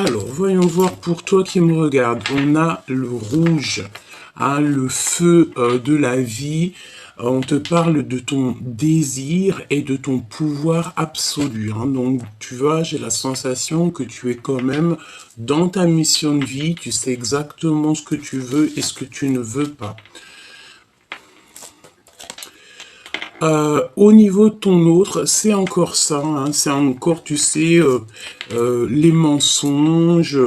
Alors, voyons voir pour toi qui me regarde. On a le rouge, hein, le feu de la vie. On te parle de ton désir et de ton pouvoir absolu, hein. Donc, tu vois, j'ai la sensation que tu es quand même dans ta mission de vie. Tu sais exactement ce que tu veux et ce que tu ne veux pas. Au niveau de ton autre, c'est encore ça, hein, c'est encore, tu sais, les mensonges,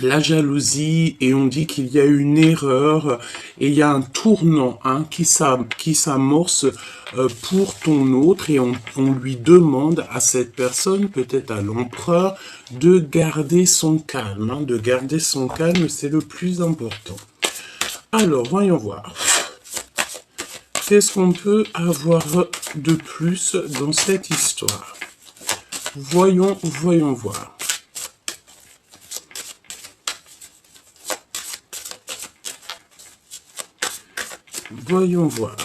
la jalousie, et on dit qu'il y a une erreur, et il y a un tournant, hein, qui s'amorce pour ton autre, et on lui demande à cette personne, peut-être à l'empereur, de garder son calme, hein, de garder son calme, c'est le plus important. Alors, voyons voir. Qu'est-ce qu'on peut avoir de plus dans cette histoire? Voyons voir. Voyons voir.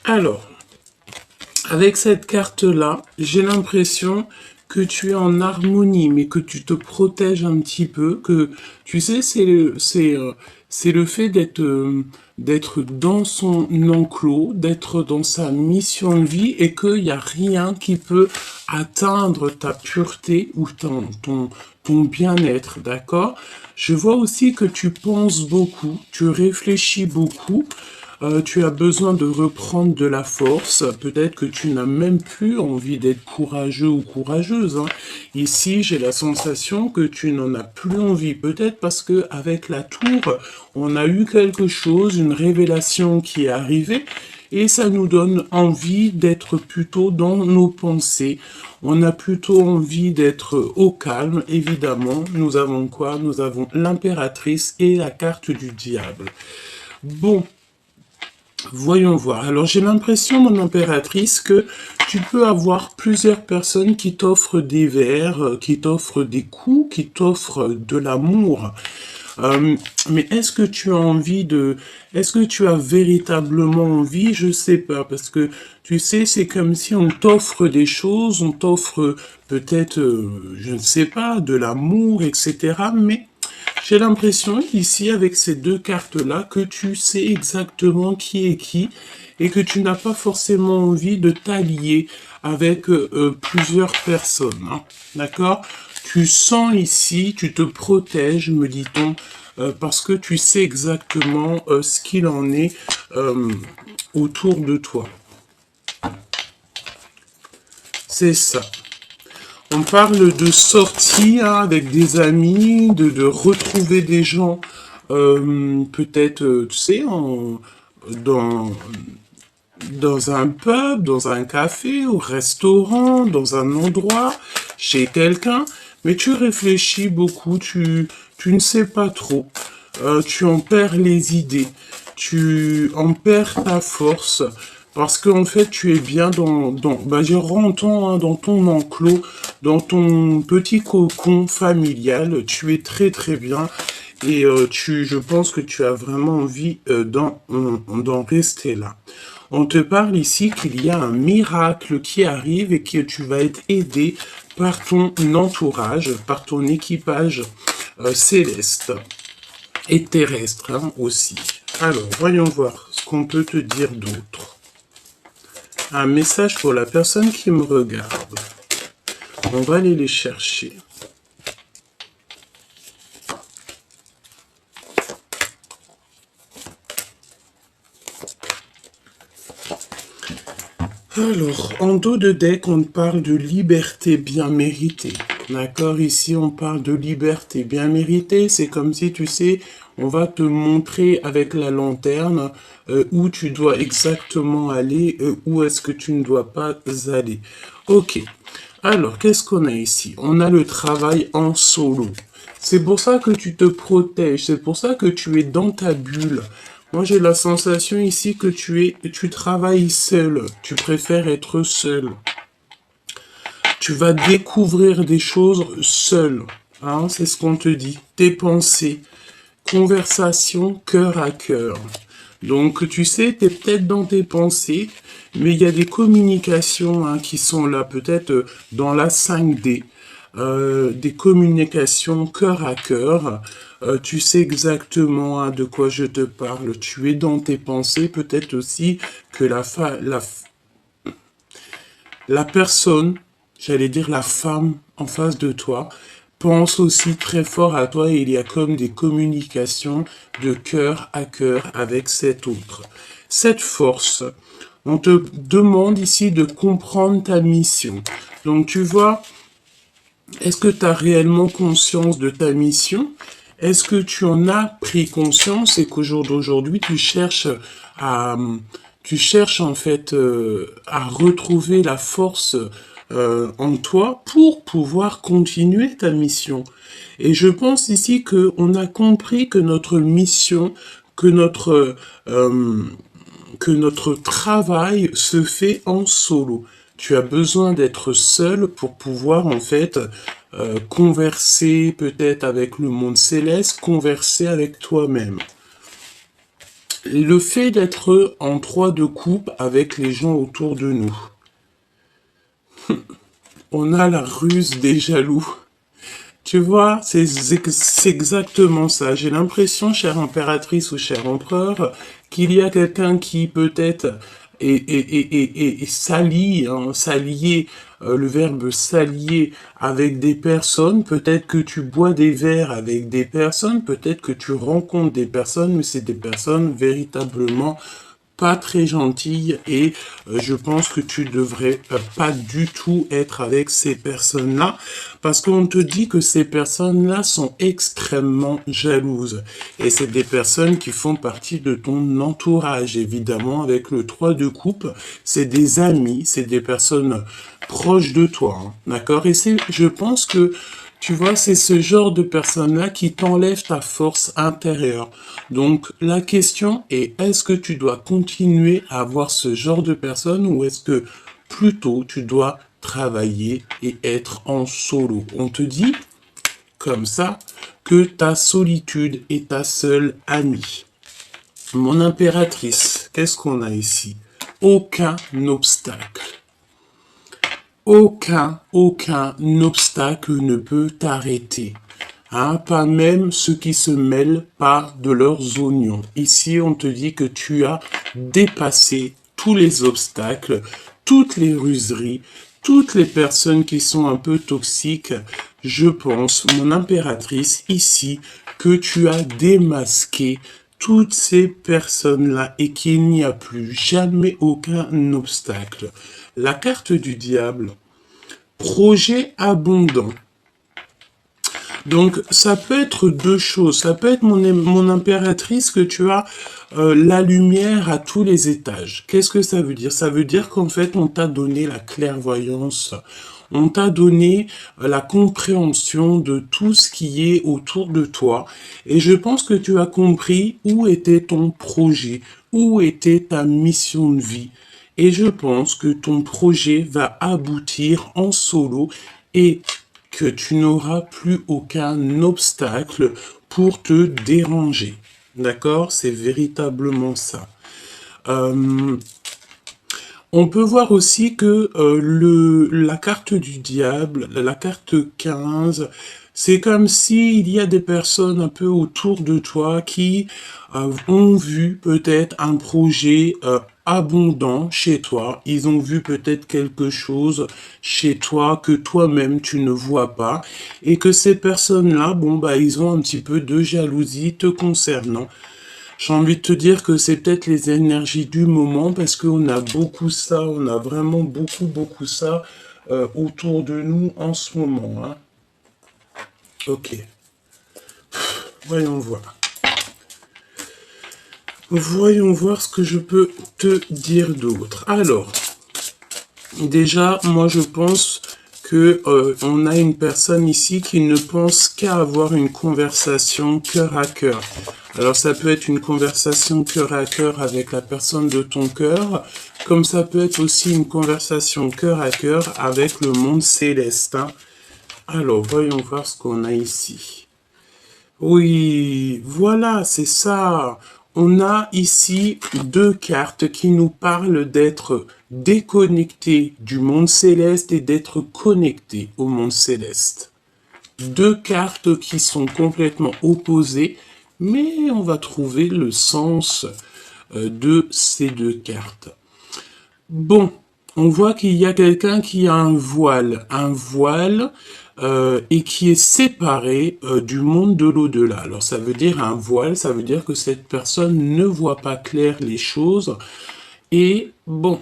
Alors, avec cette carte-là, j'ai l'impression que tu es en harmonie, mais que tu te protèges un petit peu, que tu sais, c'est le fait d'être dans son enclos, d'être dans sa mission de vie, et qu'il n'y a rien qui peut atteindre ta pureté ou ton bien-être, d'accord? Je vois aussi que tu penses beaucoup, tu réfléchis beaucoup, tu as besoin de reprendre de la force. Peut-être que tu n'as même plus envie d'être courageux ou courageuse, hein. Ici, j'ai la sensation que tu n'en as plus envie. Peut-être parce que avec la tour, on a eu quelque chose, une révélation qui est arrivée. Et ça nous donne envie d'être plutôt dans nos pensées. On a plutôt envie d'être au calme, évidemment. Nous avons quoi? Nous avons l'impératrice et la carte du diable. Bon. Voyons voir. Alors, j'ai l'impression, mon impératrice, que tu peux avoir plusieurs personnes qui t'offrent des verres, qui t'offrent des coups, qui t'offrent de l'amour. Mais est-ce que tu as envie de... Est-ce que tu as véritablement envie? Je sais pas, parce que, tu sais, c'est comme si on t'offre des choses, on t'offre peut-être, je ne sais pas, de l'amour, etc. Mais... j'ai l'impression ici, avec ces deux cartes-là, que tu sais exactement qui est qui et que tu n'as pas forcément envie de t'allier avec plusieurs personnes, hein. D'accord? Tu sens ici, tu te protèges, me dit-on, parce que tu sais exactement ce qu'il en est autour de toi. C'est ça. On parle de sortir avec des amis, de retrouver des gens, peut-être, tu sais, dans un pub, dans un café, au restaurant, dans un endroit, chez quelqu'un, mais tu réfléchis beaucoup, tu ne sais pas trop, tu en perds les idées, tu en perds ta force, parce qu'en fait, tu es bien je rentre, hein, dans ton enclos, dans ton petit cocon familial, tu es très très bien, et je pense que tu as vraiment envie d'en rester là. On te parle ici qu'il y a un miracle qui arrive et que tu vas être aidé par ton entourage, par ton équipage céleste et terrestre, hein, aussi. Alors, voyons voir ce qu'on peut te dire d'autre. Un message pour la personne qui me regarde. On va aller les chercher. Alors, en dos de deck, on parle de liberté bien méritée. D'accord? Ici, on parle de liberté bien méritée. C'est comme si, tu sais, on va te montrer avec la lanterne où tu dois exactement aller, où est-ce que tu ne dois pas aller. Ok. Alors, qu'est-ce qu'on a ici? On a le travail en solo. C'est pour ça que tu te protèges. C'est pour ça que tu es dans ta bulle. Moi, j'ai la sensation ici que tu travailles seul. Tu préfères être seul. Tu vas découvrir des choses seul. Hein, c'est ce qu'on te dit. Tes pensées. Conversation cœur à cœur. Donc, tu sais, tu es peut-être dans tes pensées, mais il y a des communications hein, qui sont là, peut-être dans la 5D. Des communications cœur à cœur. Tu sais exactement hein, de quoi je te parle. Tu es dans tes pensées, peut-être aussi que la personne, j'allais dire la femme en face de toi, pense aussi très fort à toi et il y a comme des communications de cœur à cœur avec cet autre. Cette force, on te demande ici de comprendre ta mission. Donc tu vois, est-ce que tu as réellement conscience de ta mission? Est-ce que tu en as pris conscience et qu'au jour d'aujourd'hui, à, tu cherches en fait à retrouver la force en toi pour pouvoir continuer ta mission? Et je pense ici que on a compris que notre mission, que euh, que notre travail se fait en solo. Tu as besoin d'être seul pour pouvoir en fait converser peut-être avec le monde céleste, converser avec toi-même. Le fait d'être en trois de coupe avec les gens autour de nous. On a la ruse des jaloux. Tu vois, c'est exactement ça. J'ai l'impression, chère impératrice ou cher empereur, qu'il y a quelqu'un qui peut-être s'allie, hein, s'allier, le verbe s'allier avec des personnes. Peut-être que tu bois des verres avec des personnes, peut-être que tu rencontres des personnes, mais c'est des personnes véritablement pas très gentille et je pense que tu devrais pas du tout être avec ces personnes-là parce qu'on te dit que ces personnes-là sont extrêmement jalouses et c'est des personnes qui font partie de ton entourage évidemment avec le 3 de coupe, c'est des amis, c'est des personnes proches de toi, hein, d'accord? Et je pense que tu vois, c'est ce genre de personne-là qui t'enlève ta force intérieure. Donc, la question est, est-ce que tu dois continuer à avoir ce genre de personne ou est-ce que plutôt tu dois travailler et être en solo? On te dit, comme ça, que ta solitude est ta seule amie. Mon impératrice, qu'est-ce qu'on a ici? Aucun obstacle. Aucun obstacle ne peut t'arrêter. Hein, pas même ceux qui se mêlent pas de leurs oignons. Ici, on te dit que tu as dépassé tous les obstacles, toutes les ruseries, toutes les personnes qui sont un peu toxiques. Je pense, mon impératrice, ici, que tu as démasqué toutes ces personnes-là et qu'il n'y a plus jamais aucun obstacle. La carte du diable, projet abondant. Donc, ça peut être deux choses. Ça peut être mon impératrice que tu as la lumière à tous les étages. Qu'est-ce que ça veut dire? Ça veut dire qu'en fait, on t'a donné la clairvoyance. On t'a donné la compréhension de tout ce qui est autour de toi. Et je pense que tu as compris où était ton projet, où était ta mission de vie. Et je pense que ton projet va aboutir en solo et que tu n'auras plus aucun obstacle pour te déranger. D'accord? C'est véritablement ça. On peut voir aussi que la carte du diable, la carte 15, c'est comme s'il y a des personnes un peu autour de toi qui ont vu peut-être un projet abondant chez toi. Ils ont vu peut-être quelque chose chez toi que toi-même tu ne vois pas. Et que ces personnes-là, bon, bah, ils ont un petit peu de jalousie te concernant. J'ai envie de te dire que c'est peut-être les énergies du moment parce qu'on a beaucoup ça, on a vraiment beaucoup ça autour de nous en ce moment. Hein. Ok, voyons voir. Voyons voir ce que je peux te dire d'autre. Alors, déjà, moi je pense que on a une personne ici qui ne pense qu'à avoir une conversation cœur à cœur. Alors ça peut être une conversation cœur à cœur avec la personne de ton cœur, comme ça peut être aussi une conversation cœur à cœur avec le monde céleste, hein. Alors voyons voir ce qu'on a ici. Oui, voilà, c'est ça. On a ici deux cartes qui nous parlent d'être déconnectés du monde céleste et d'être connectés au monde céleste. Deux cartes qui sont complètement opposées, mais on va trouver le sens de ces deux cartes. Bon, on voit qu'il y a quelqu'un qui a un voile et qui est séparé du monde de l'au-delà. Alors ça veut dire un voile, ça veut dire que cette personne ne voit pas clair les choses. Et bon,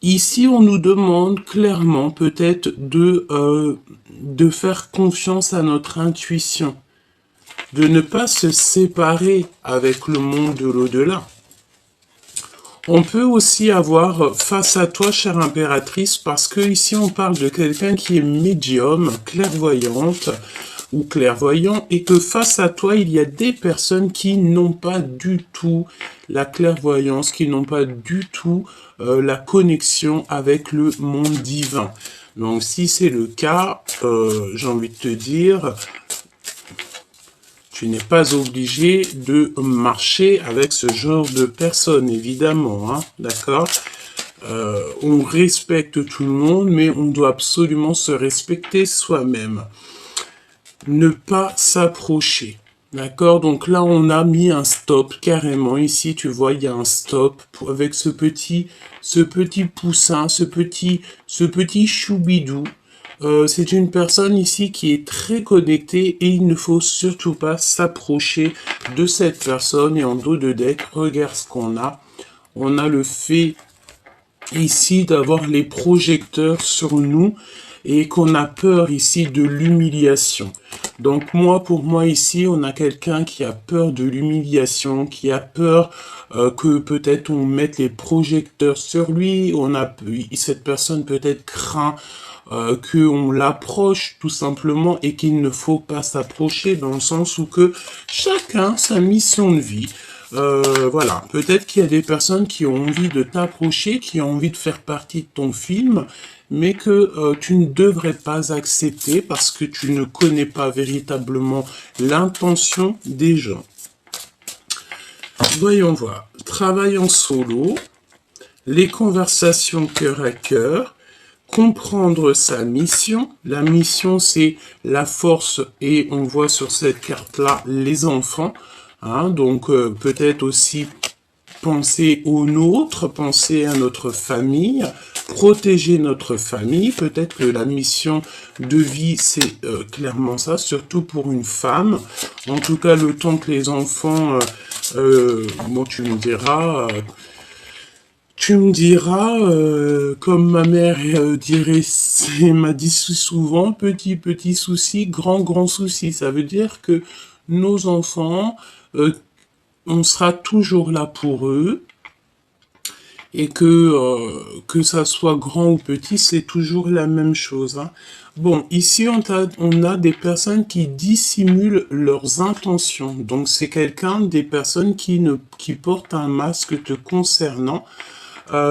ici on nous demande clairement peut-être de faire confiance à notre intuition, de ne pas se séparer avec le monde de l'au-delà. On peut aussi avoir face à toi, chère impératrice, parce que ici on parle de quelqu'un qui est médium, clairvoyante ou clairvoyant, et que face à toi, il y a des personnes qui n'ont pas du tout la clairvoyance, qui n'ont pas du tout la connexion avec le monde divin. Donc si c'est le cas, j'ai envie de te dire, tu n'es pas obligé de marcher avec ce genre de personnes, évidemment, hein, d'accord? On respecte tout le monde, mais on doit absolument se respecter soi-même. Ne pas s'approcher, d'accord? Donc là, on a mis un stop, carrément. Ici, tu vois, il y a un stop avec ce petit poussin, ce petit choubidou. C'est une personne ici qui est très connectée et il ne faut surtout pas s'approcher de cette personne. Et en dos de deck, regarde ce qu'on a. On a le fait ici d'avoir les projecteurs sur nous et qu'on a peur ici de l'humiliation. Donc pour moi ici, on a quelqu'un qui a peur de l'humiliation, qui a peur que peut-être on mette les projecteurs sur lui. Cette personne peut-être craint qu'on l'approche tout simplement et qu'il ne faut pas s'approcher dans le sens où que chacun sa mission de vie. Voilà, peut-être qu'il y a des personnes qui ont envie de t'approcher, qui ont envie de faire partie de ton film, mais que tu ne devrais pas accepter parce que tu ne connais pas véritablement l'intention des gens. Voyons voir. Travail en solo, les conversations cœur à cœur, comprendre sa mission. La mission, c'est la force et on voit sur cette carte-là les enfants. Hein, donc peut-être aussi penser aux nôtres, penser à notre famille, protéger notre famille. Peut-être que la mission de vie, c'est clairement ça, surtout pour une femme. En tout cas, le temps que les enfants, bon, tu me diras... comme ma mère m'a dit souvent, petit souci, grand souci. Ça veut dire que nos enfants, on sera toujours là pour eux et que ça soit grand ou petit, c'est toujours la même chose, hein. Bon, ici, on a des personnes qui dissimulent leurs intentions. Donc, c'est des personnes qui portent un masque te concernant.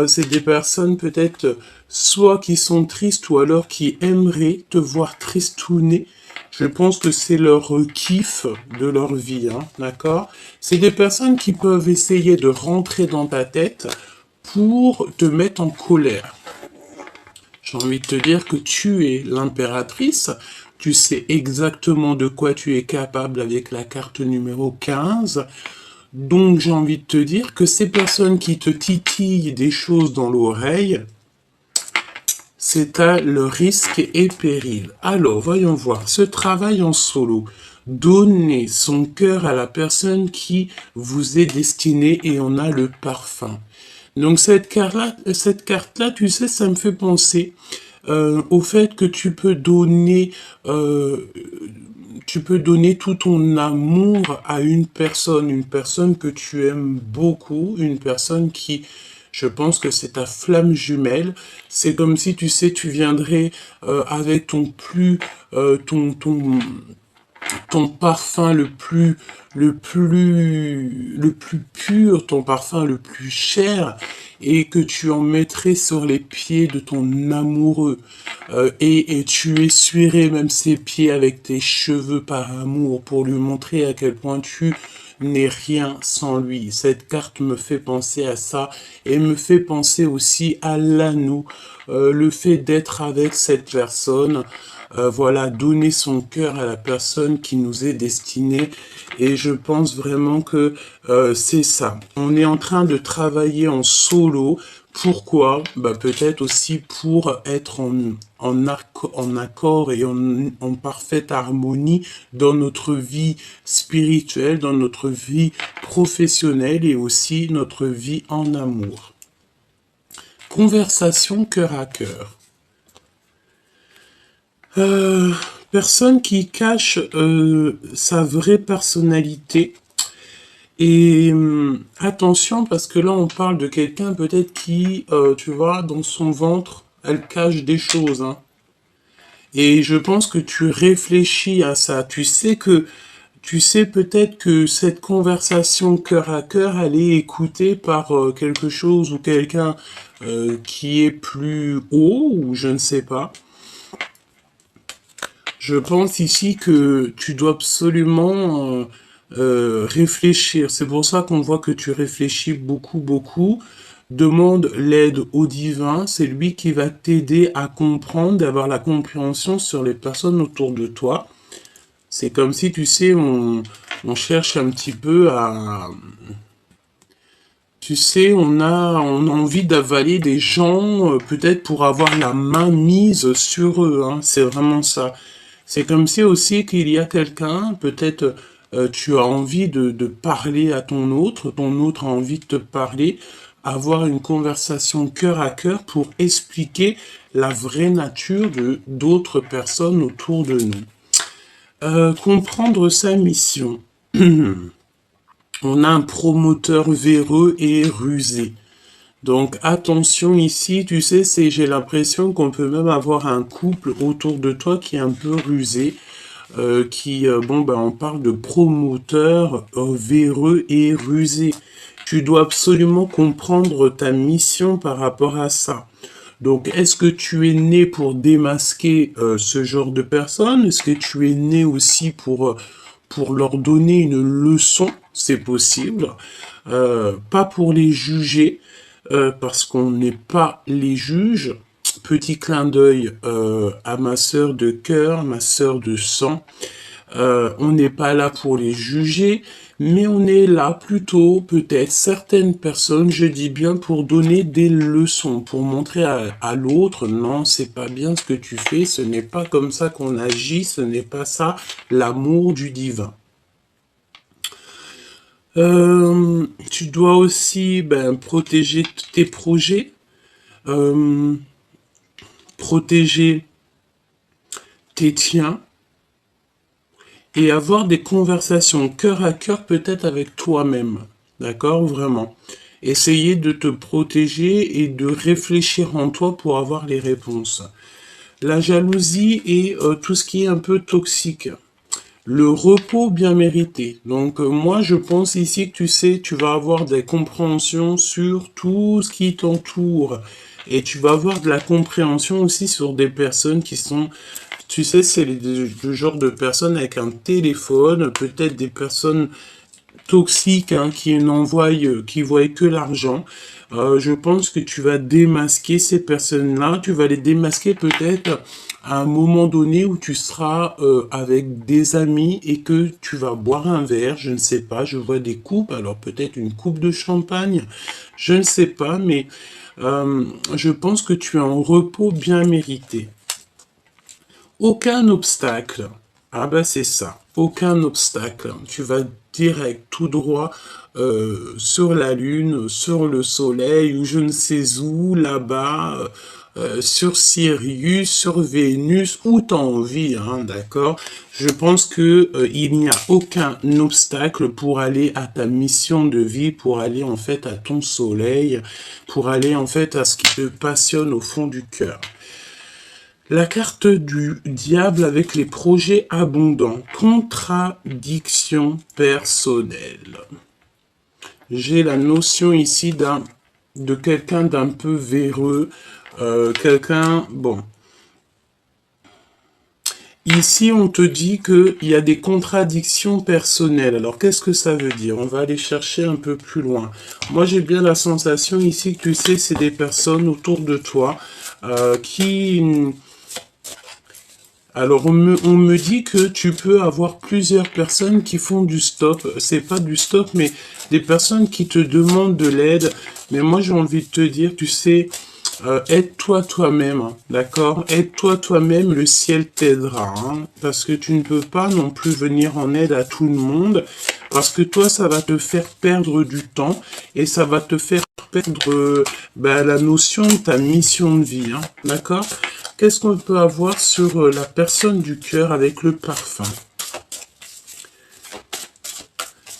C'est des personnes peut-être soit qui sont tristes ou alors qui aimeraient te voir tristouner. Je pense que c'est leur kiff de leur vie, hein, d'accord? C'est des personnes qui peuvent essayer de rentrer dans ta tête pour te mettre en colère. J'ai envie de te dire que tu es l'impératrice, tu sais exactement de quoi tu es capable avec la carte numéro 15. Donc j'ai envie de te dire que ces personnes qui te titillent des choses dans l'oreille, c'est à le risque et péril. Alors voyons voir, ce travail en solo, donner son cœur à la personne qui vous est destinée et on a le parfum. Donc cette carte-là, tu sais, ça me fait penser au fait que tu peux donner tout ton amour à une personne que tu aimes beaucoup, une personne qui, Je pense que c'est ta flamme jumelle. C'est comme si, tu sais, tu viendrais avec ton parfum le plus pur, ton parfum le plus cher, et que tu en mettrais sur les pieds de ton amoureux, et tu essuierais même ses pieds avec tes cheveux par amour pour lui montrer à quel point tu n'es rien sans lui. Cette carte me fait penser à ça et me fait penser aussi à l'anneau, le fait d'être avec cette personne. Voilà, donner son cœur à la personne qui nous est destinée. Et je pense vraiment que c'est ça. On est en train de travailler en solo. Pourquoi? Bah, peut-être aussi pour être en accord et en parfaite harmonie dans notre vie spirituelle, dans notre vie professionnelle et aussi notre vie en amour. Conversation cœur à cœur. Personne qui cache sa vraie personnalité. Et attention, parce que là, on parle de quelqu'un peut-être qui, tu vois, dans son ventre, elle cache des choses. Hein. Et je pense que tu réfléchis à ça. Tu sais peut-être que cette conversation cœur à cœur, elle est écoutée par quelque chose ou quelqu'un qui est plus haut, ou je ne sais pas. Je pense ici que tu dois absolument réfléchir. C'est pour ça qu'on voit que tu réfléchis beaucoup, beaucoup. Demande l'aide au divin. C'est lui qui va t'aider à comprendre, d'avoir la compréhension sur les personnes autour de toi. C'est comme si, tu sais, on cherche un petit peu à... Tu sais, on a envie d'avaler des gens, peut-être pour avoir la main mise sur eux. Hein. C'est vraiment ça. C'est comme si aussi qu'il y a quelqu'un, peut-être tu as envie de parler à ton autre a envie de te parler, avoir une conversation cœur à cœur pour expliquer la vraie nature de d'autres personnes autour de nous. Comprendre sa mission. On a un promoteur véreux et rusé. Donc attention ici, tu sais, j'ai l'impression qu'on peut même avoir un couple autour de toi qui est un peu rusé, on parle de promoteur véreux et rusé. Tu dois absolument comprendre ta mission par rapport à ça. Donc, est-ce que tu es né pour démasquer ce genre de personnes? Est-ce que tu es né aussi pour leur donner une leçon? C'est possible. Pas pour les juger, parce qu'on n'est pas les juges. Petit clin d'œil à ma sœur de cœur, ma sœur de sang. On n'est pas là pour les juger, mais on est là plutôt, peut-être, certaines personnes, je dis bien, pour donner des leçons, pour montrer à l'autre, non, c'est pas bien ce que tu fais, ce n'est pas comme ça qu'on agit, ce n'est pas ça, l'amour du divin. Tu dois aussi protéger tes projets, protéger tes tiens, et avoir des conversations cœur à cœur peut-être avec toi-même. D'accord? Vraiment. Essayer de te protéger et de réfléchir en toi pour avoir les réponses. La jalousie et tout ce qui est un peu toxique. Le repos bien mérité. Donc moi je pense ici que tu sais, tu vas avoir des compréhensions sur tout ce qui t'entoure. Et tu vas avoir de la compréhension aussi sur des personnes qui sont... Tu sais, c'est le genre de personnes avec un téléphone, peut-être des personnes toxiques hein, qui voient que l'argent. Je pense que tu vas démasquer ces personnes-là. Tu vas les démasquer peut-être à un moment donné où tu seras avec des amis et que tu vas boire un verre. Je ne sais pas, je vois des coupes. Alors peut-être une coupe de champagne. Je ne sais pas, mais je pense que tu as un repos bien mérité. Aucun obstacle. Ah ben c'est ça. Aucun obstacle. Tu vas direct, tout droit sur la Lune, sur le Soleil, ou je ne sais où, là-bas, sur Sirius, sur Vénus, où t'as envie, hein, d'accord? Je pense que il n'y a aucun obstacle pour aller à ta mission de vie, pour aller en fait à ton soleil, pour aller en fait à ce qui te passionne au fond du cœur. La carte du diable avec les projets abondants, contradiction personnelle. J'ai la notion ici de quelqu'un d'un peu véreux, bon. Ici, on te dit qu'il y a des contradictions personnelles. Alors, qu'est-ce que ça veut dire? On va aller chercher un peu plus loin. Moi, j'ai bien la sensation ici que tu sais, c'est des personnes autour de toi qui... Alors, on me dit que tu peux avoir plusieurs personnes qui font du stop. C'est pas du stop, mais des personnes qui te demandent de l'aide. Mais moi, j'ai envie de te dire, tu sais, aide-toi toi-même, hein, d'accord? Aide-toi toi-même, le ciel t'aidera, hein, parce que tu ne peux pas non plus venir en aide à tout le monde, parce que toi, ça va te faire perdre du temps, et ça va te faire perdre la notion de ta mission de vie, hein, d'accord? Qu'est-ce qu'on peut avoir sur la personne du cœur avec le parfum?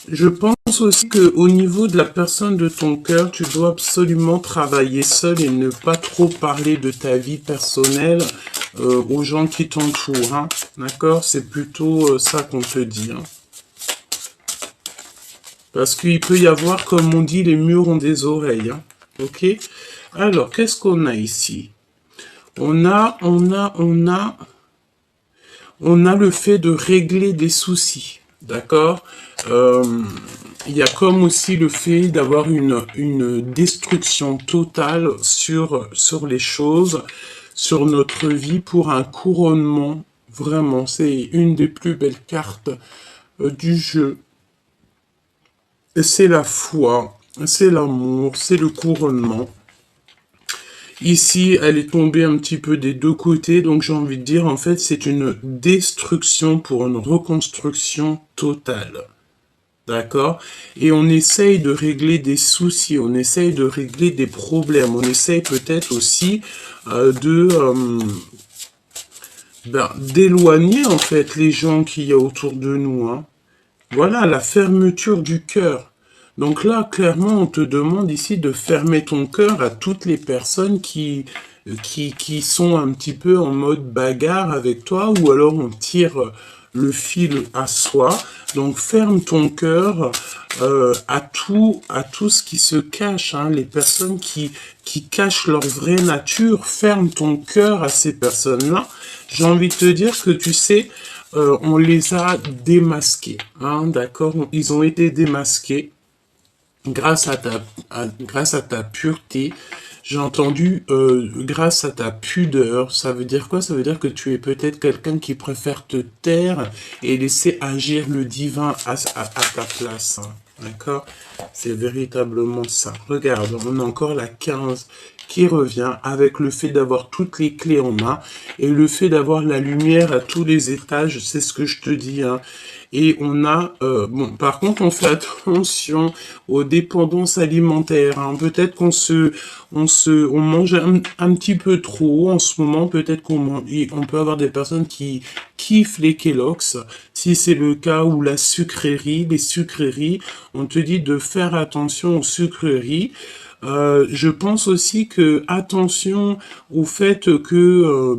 Je pense aussi que au niveau de la personne de ton cœur, tu dois absolument travailler seul et ne pas trop parler de ta vie personnelle aux gens qui t'entourent, hein. D'accord? C'est plutôt ça qu'on te dit, hein. Parce qu'il peut y avoir, comme on dit, les murs ont des oreilles, hein. Ok? Alors, qu'est-ce qu'on a ici? On a le fait de régler des soucis, d'accord? Il y a comme aussi le fait d'avoir une destruction totale sur les choses, sur notre vie pour un couronnement. Vraiment, c'est une des plus belles cartes du jeu. C'est la foi, c'est l'amour, c'est le couronnement. Ici, elle est tombée un petit peu des deux côtés, donc j'ai envie de dire, en fait, c'est une destruction pour une reconstruction totale. D'accord? Et on essaye de régler des soucis, on essaye de régler des problèmes, on essaye peut-être aussi d'éloigner, en fait, les gens qu'il y a autour de nous, hein. Voilà, la fermeture du cœur. Donc là, clairement, on te demande ici de fermer ton cœur à toutes les personnes qui sont un petit peu en mode bagarre avec toi, ou alors on tire le fil à soi. Donc ferme ton cœur à tout ce qui se cache, hein, les personnes qui cachent leur vraie nature. Ferme ton cœur à ces personnes-là. J'ai envie de te dire que tu sais, on les a démasqués, hein, d'accord? Ils ont été démasqués grâce à ta pureté. J'ai entendu grâce à ta pudeur. Ça veut dire quoi? Ça veut dire que tu es peut-être quelqu'un qui préfère te taire et laisser agir le divin à ta place, hein. D'accord? C'est véritablement ça. Regarde, on a encore la 15 qui revient avec le fait d'avoir toutes les clés en main et le fait d'avoir la lumière à tous les étages, c'est ce que je te dis, hein. Et on a, bon, par contre, on fait attention aux dépendances alimentaires, hein. Peut-être on mange un petit peu trop en ce moment. Peut-être on peut avoir des personnes qui kiffent les Kellogg's. Si c'est le cas, ou la sucrerie, les sucreries, on te dit de faire attention aux sucreries. Je pense aussi que attention au fait que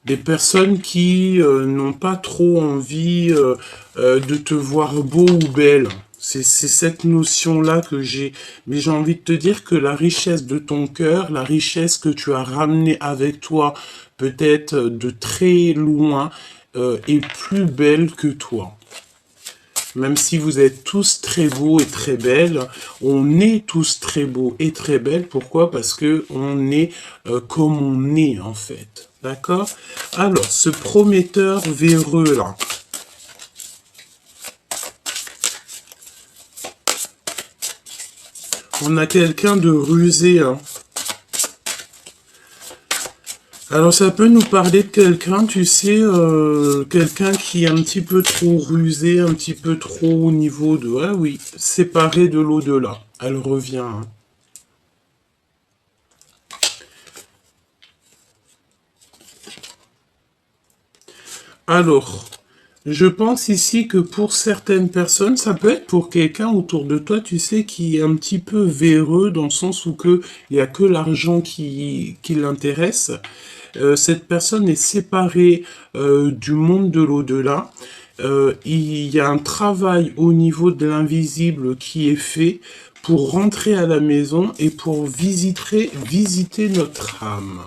des personnes qui n'ont pas trop envie de te voir beau ou belle. C'est cette notion-là que j'ai. Mais j'ai envie de te dire que la richesse de ton cœur, la richesse que tu as ramenée avec toi, peut-être de très loin, est plus belle que toi. Même si vous êtes tous très beaux et très belles, on est tous très beaux et très belles. Pourquoi? Parce que on est comme on est, en fait. D'accord? Alors, ce prometteur véreux, là. On a quelqu'un de rusé, hein. Alors ça peut nous parler de quelqu'un, tu sais, quelqu'un qui est un petit peu trop rusé, un petit peu trop au niveau de... Ah oui, séparé de l'au-delà. Elle revient, hein. Alors, je pense ici que pour certaines personnes, ça peut être pour quelqu'un autour de toi, tu sais, qui est un petit peu véreux dans le sens où que il y a que l'argent qui l'intéresse. Cette personne est séparée du monde de l'au-delà. Il y a un travail au niveau de l'invisible qui est fait pour rentrer à la maison et pour visiter notre âme.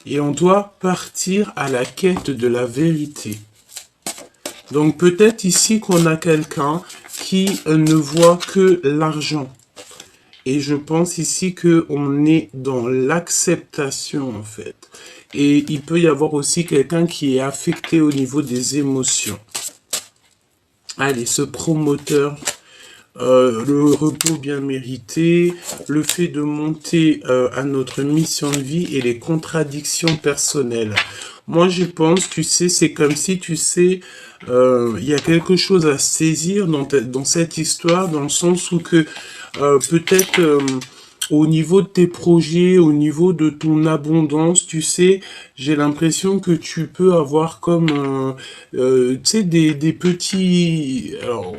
Et on doit partir à la quête de la vérité. Donc peut-être ici qu'on a quelqu'un qui ne voit que l'argent. Et je pense ici qu'on est dans l'acceptation en fait. Et il peut y avoir aussi quelqu'un qui est affecté au niveau des émotions. Allez, ce promoteur, le repos bien mérité, le fait de monter à notre mission de vie et les contradictions personnelles. Moi, je pense, tu sais, c'est comme si, tu sais, il y a quelque chose à saisir dans cette histoire, dans le sens où que peut-être au niveau de tes projets, au niveau de ton abondance, tu sais, j'ai l'impression que tu peux avoir comme, tu sais, des petits... Alors,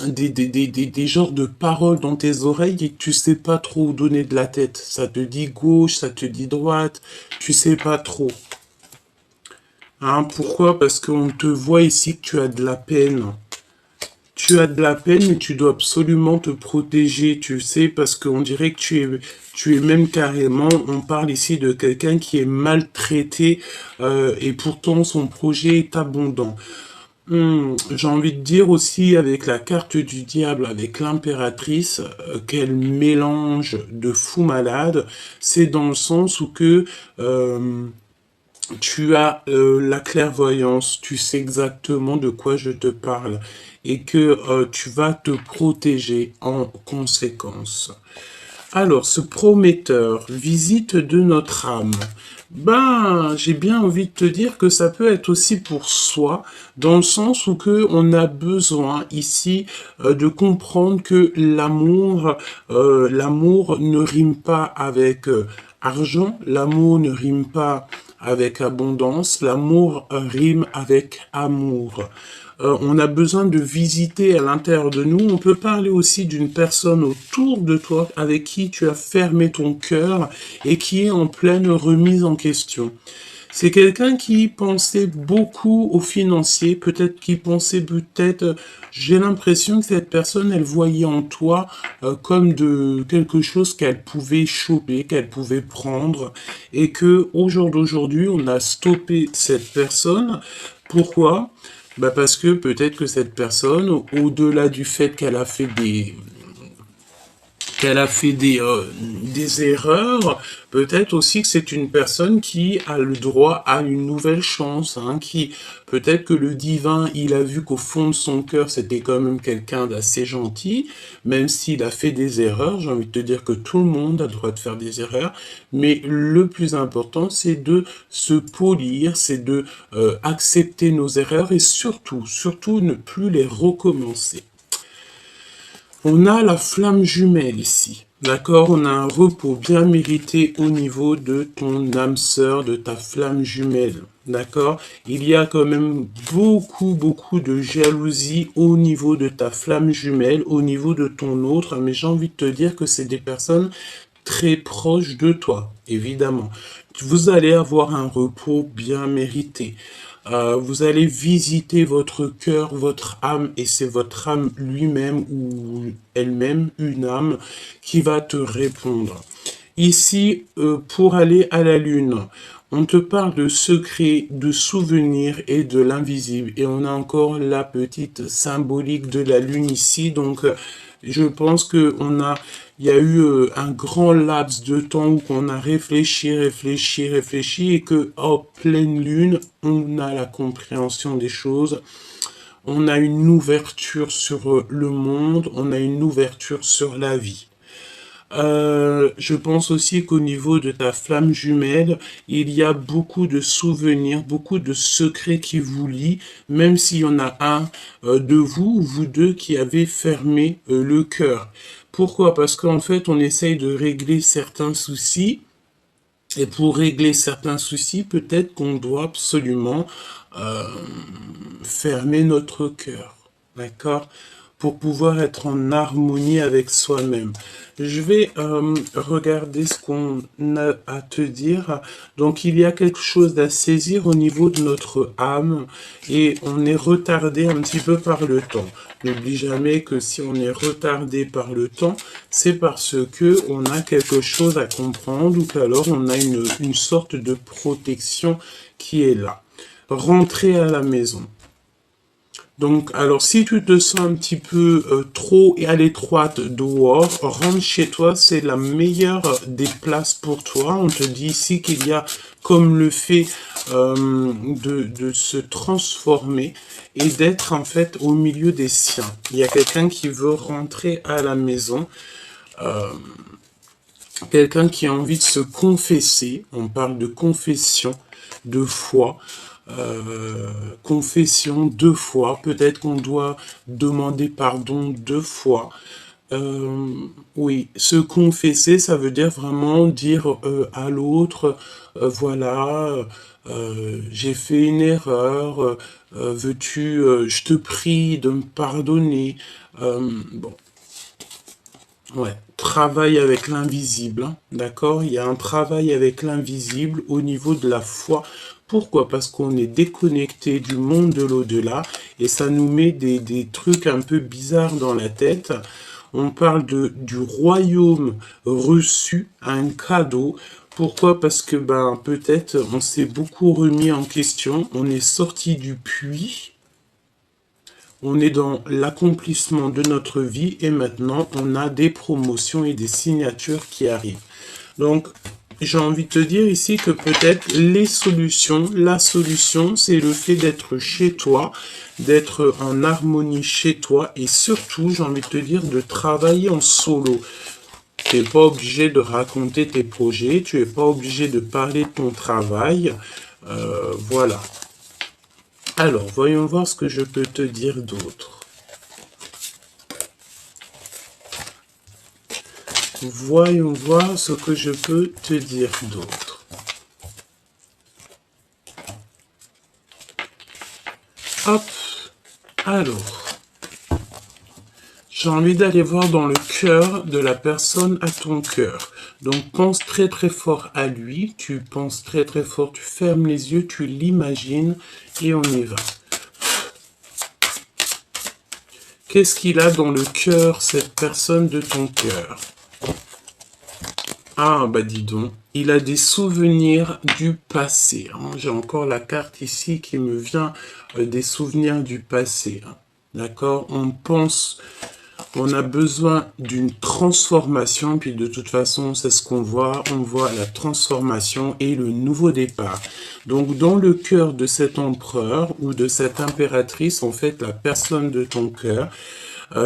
des genres de paroles dans tes oreilles et que tu sais pas trop où donner de la tête. Ça te dit gauche, ça te dit droite, tu sais pas trop. Hein, pourquoi? Parce qu'on te voit ici que tu as de la peine. Tu as de la peine, mais tu dois absolument te protéger, tu sais, parce qu'on dirait que tu es même carrément, on parle ici de quelqu'un qui est maltraité et pourtant son projet est abondant. J'ai envie de dire aussi avec la carte du diable, avec l'impératrice, quel mélange de fou malade. C'est dans le sens où que tu as la clairvoyance, tu sais exactement de quoi je te parle et que tu vas te protéger en conséquence. Alors, ce prometteur, visite de notre âme. Ben, j'ai bien envie de te dire que ça peut être aussi pour soi, dans le sens où que on a besoin ici de comprendre que l'amour ne rime pas avec argent, l'amour ne rime pas avec abondance, l'amour rime avec amour. On a besoin de visiter à l'intérieur de nous. On peut parler aussi d'une personne autour de toi avec qui tu as fermé ton cœur et qui est en pleine remise en question. C'est quelqu'un qui pensait beaucoup au financier, j'ai l'impression que cette personne, elle voyait en toi comme de quelque chose qu'elle pouvait choper, qu'elle pouvait prendre, et que au jour d'aujourd'hui, on a stoppé cette personne. Pourquoi? Bah parce que peut-être que cette personne, au-delà du fait qu'elle a fait des erreurs, peut-être aussi que c'est une personne qui a le droit à une nouvelle chance, hein, qui peut-être que le divin, il a vu qu'au fond de son cœur, c'était quand même quelqu'un d'assez gentil, même s'il a fait des erreurs, j'ai envie de te dire que tout le monde a le droit de faire des erreurs, mais le plus important, c'est de se polir, c'est de accepter nos erreurs et surtout ne plus les recommencer. On a la flamme jumelle ici. D'accord? On a un repos bien mérité au niveau de ton âme sœur, de ta flamme jumelle. D'accord? Il y a quand même beaucoup de jalousie au niveau de ta flamme jumelle, au niveau de ton autre, mais j'ai envie de te dire que c'est des personnes très proches de toi, évidemment. Vous allez avoir un repos bien mérité. Vous allez visiter votre cœur, votre âme, et c'est votre âme lui-même ou elle-même, une âme, qui va te répondre. Ici, pour aller à la lune, on te parle de secrets, de souvenirs et de l'invisible. Et on a encore la petite symbolique de la lune ici. Donc, je pense que il y a eu un grand laps de temps où on a réfléchi et que, en pleine lune, on a la compréhension des choses. On a une ouverture sur le monde, on a une ouverture sur la vie. Je pense aussi qu'au niveau de ta flamme jumelle, il y a beaucoup de souvenirs, beaucoup de secrets qui vous lient, même s'il y en a un de vous ou vous deux qui avez fermé le cœur. Pourquoi? Parce qu'en fait, on essaye de régler certains soucis. Et pour régler certains soucis, peut-être qu'on doit absolument euh, fermer notre cœur, d'accord? Pour pouvoir être en harmonie avec soi-même. Je vais regarder ce qu'on a à te dire. Donc, il y a quelque chose à saisir au niveau de notre âme et on est retardé un petit peu par le temps. N'oublie jamais que si on est retardé par le temps, c'est parce que on a quelque chose à comprendre ou qu'alors on a une sorte de protection qui est là. Rentrer à la maison. Donc, alors, si tu te sens un petit peu trop à l'étroite dehors, rentre chez toi, c'est la meilleure des places pour toi. On te dit ici qu'il y a comme le fait de se transformer et d'être en fait au milieu des siens. Il y a quelqu'un qui veut rentrer à la maison, quelqu'un qui a envie de se confesser. On parle de confession, de foi. Confession 2 fois, peut-être qu'on doit demander pardon 2 fois. Euh, oui, se confesser, ça veut dire vraiment dire à l'autre, voilà, j'ai fait une erreur, veux-tu, je te prie de me pardonner. Bon, ouais, travail avec l'invisible, hein, d'accord? Il y a un travail avec l'invisible au niveau de la foi. Pourquoi? Parce qu'on est déconnecté du monde de l'au-delà et ça nous met des trucs un peu bizarres dans la tête. On parle du royaume reçu, un cadeau. Pourquoi? Parce que ben peut-être on s'est beaucoup remis en question, on est sorti du puits, on est dans l'accomplissement de notre vie et maintenant on a des promotions et des signatures qui arrivent. Donc, j'ai envie de te dire ici que peut-être la solution, c'est le fait d'être chez toi, d'être en harmonie chez toi et surtout, j'ai envie de te dire, de travailler en solo. Tu n'es pas obligé de raconter tes projets, tu n'es pas obligé de parler de ton travail. Voilà. Alors, voyons voir ce que je peux te dire d'autre. Voyons voir ce que je peux te dire d'autre. Hop. Alors. J'ai envie d'aller voir dans le cœur de la personne à ton cœur. Donc pense très très fort à lui, tu penses très très fort, tu fermes les yeux, tu l'imagines et on y va. Qu'est-ce qu'il a dans le cœur, cette personne de ton cœur? Ah bah dis donc, il a des souvenirs du passé, hein. J'ai encore la carte ici qui me vient des souvenirs du passé, hein. D'accord? On a besoin d'une transformation, puis de toute façon, c'est ce qu'on voit. On voit la transformation et le nouveau départ. Donc, dans le cœur de cet empereur ou de cette impératrice, en fait, la personne de ton cœur,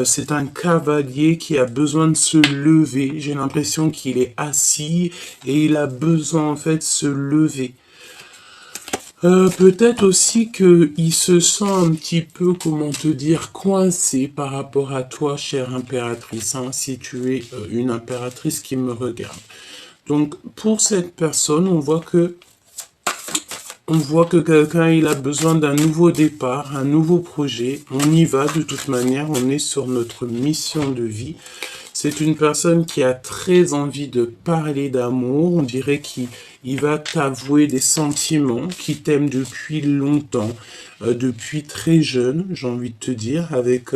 c'est un cavalier qui a besoin de se lever. J'ai l'impression qu'il est assis et il a besoin, en fait, de se lever. Peut-être aussi qu'il se sent un petit peu, comment te dire, coincé par rapport à toi, chère impératrice, hein, si tu es une impératrice qui me regarde. Donc, pour cette personne, on voit que quelqu'un, il a besoin d'un nouveau départ, un nouveau projet. On y va de toute manière, on est sur notre mission de vie. C'est une personne qui a très envie de parler d'amour. On dirait qu'il va t'avouer des sentiments, qui t'aime depuis longtemps, depuis très jeune, j'ai envie de te dire, avec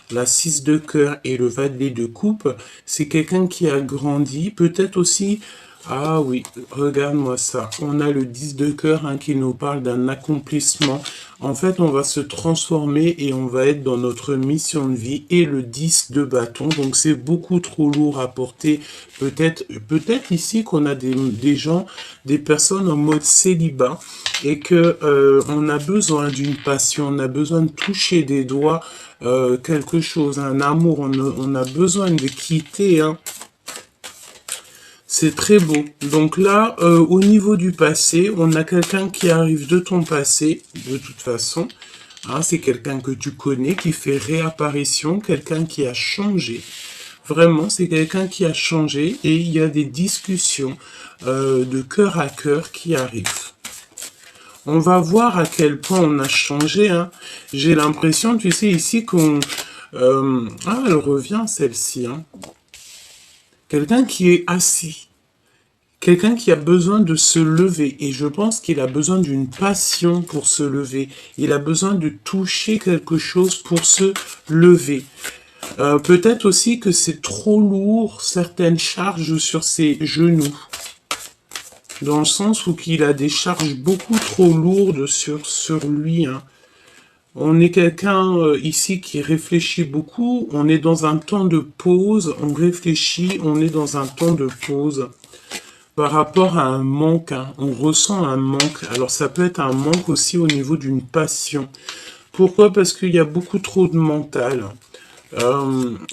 la 6 de cœur et le valet de coupe. C'est quelqu'un qui a grandi, peut-être aussi. Ah oui, regarde-moi ça. On a le 10 de cœur hein, qui nous parle d'un accomplissement. En fait, on va se transformer et on va être dans notre mission de vie et le 10 de bâton. Donc, c'est beaucoup trop lourd à porter. Peut-être ici qu'on a des gens, des personnes en mode célibat et que on a besoin d'une passion, on a besoin de toucher des doigts quelque chose, un amour. On a besoin de quitter, hein, C'est très beau. Donc là, au niveau du passé, on a quelqu'un qui arrive de ton passé, de toute façon. Hein, c'est quelqu'un que tu connais, qui fait réapparition, quelqu'un qui a changé. Vraiment, c'est quelqu'un qui a changé et il y a des discussions de cœur à cœur qui arrivent. On va voir à quel point on a changé. Hein. J'ai l'impression, tu sais, ici qu'on... ah, elle revient, celle-ci. Hein. Quelqu'un qui est assis. Quelqu'un qui a besoin de se lever. Et je pense qu'il a besoin d'une passion pour se lever. Il a besoin de toucher quelque chose pour se lever. Peut-être aussi que c'est trop lourd, certaines charges sur ses genoux. Dans le sens où il a des charges beaucoup trop lourdes sur lui. Hein. On est quelqu'un ici qui réfléchit beaucoup. On est dans un temps de pause. On réfléchit. On est dans un temps de pause. Par rapport à un manque. Hein. On ressent un manque. Alors ça peut être un manque aussi au niveau d'une passion. Pourquoi? Parce qu'il y a beaucoup trop de mental.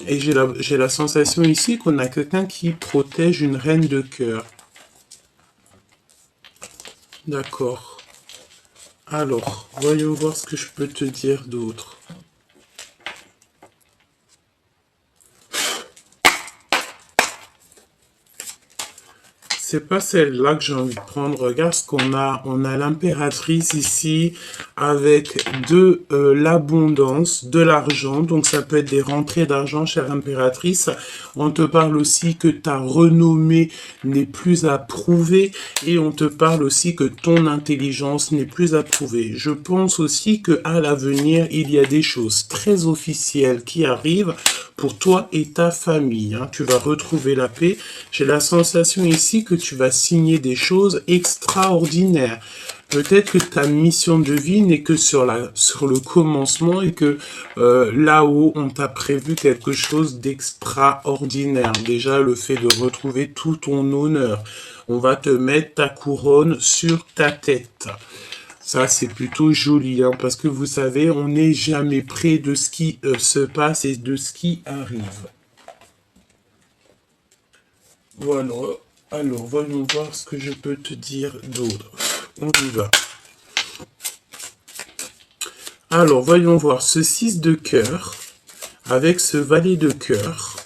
Et j'ai la sensation ici qu'on a quelqu'un qui protège une reine de cœur. D'accord. Alors, voyons voir ce que je peux te dire d'autre. C'est pas celle-là que j'ai envie de prendre. Regarde ce qu'on a. On a l'impératrice ici avec de l'abondance, de l'argent. Donc ça peut être des rentrées d'argent, chère impératrice. On te parle aussi que ta renommée n'est plus à prouver. Et on te parle aussi que ton intelligence n'est plus à prouver. Je pense aussi qu'à l'avenir, il y a des choses très officielles qui arrivent pour toi et ta famille. Hein. Tu vas retrouver la paix. J'ai la sensation ici que tu vas signer des choses extraordinaires. Peut-être que ta mission de vie n'est que sur le commencement et que là-haut, on t'a prévu quelque chose d'extraordinaire. Déjà, le fait de retrouver tout ton honneur. On va te mettre ta couronne sur ta tête. Ça, c'est plutôt joli, hein, parce que vous savez, on n'est jamais près de ce qui se passe et de ce qui arrive. Voilà. Alors, voyons voir ce que je peux te dire d'autre. On y va. Alors, voyons voir ce 6 de cœur avec ce valet de cœur.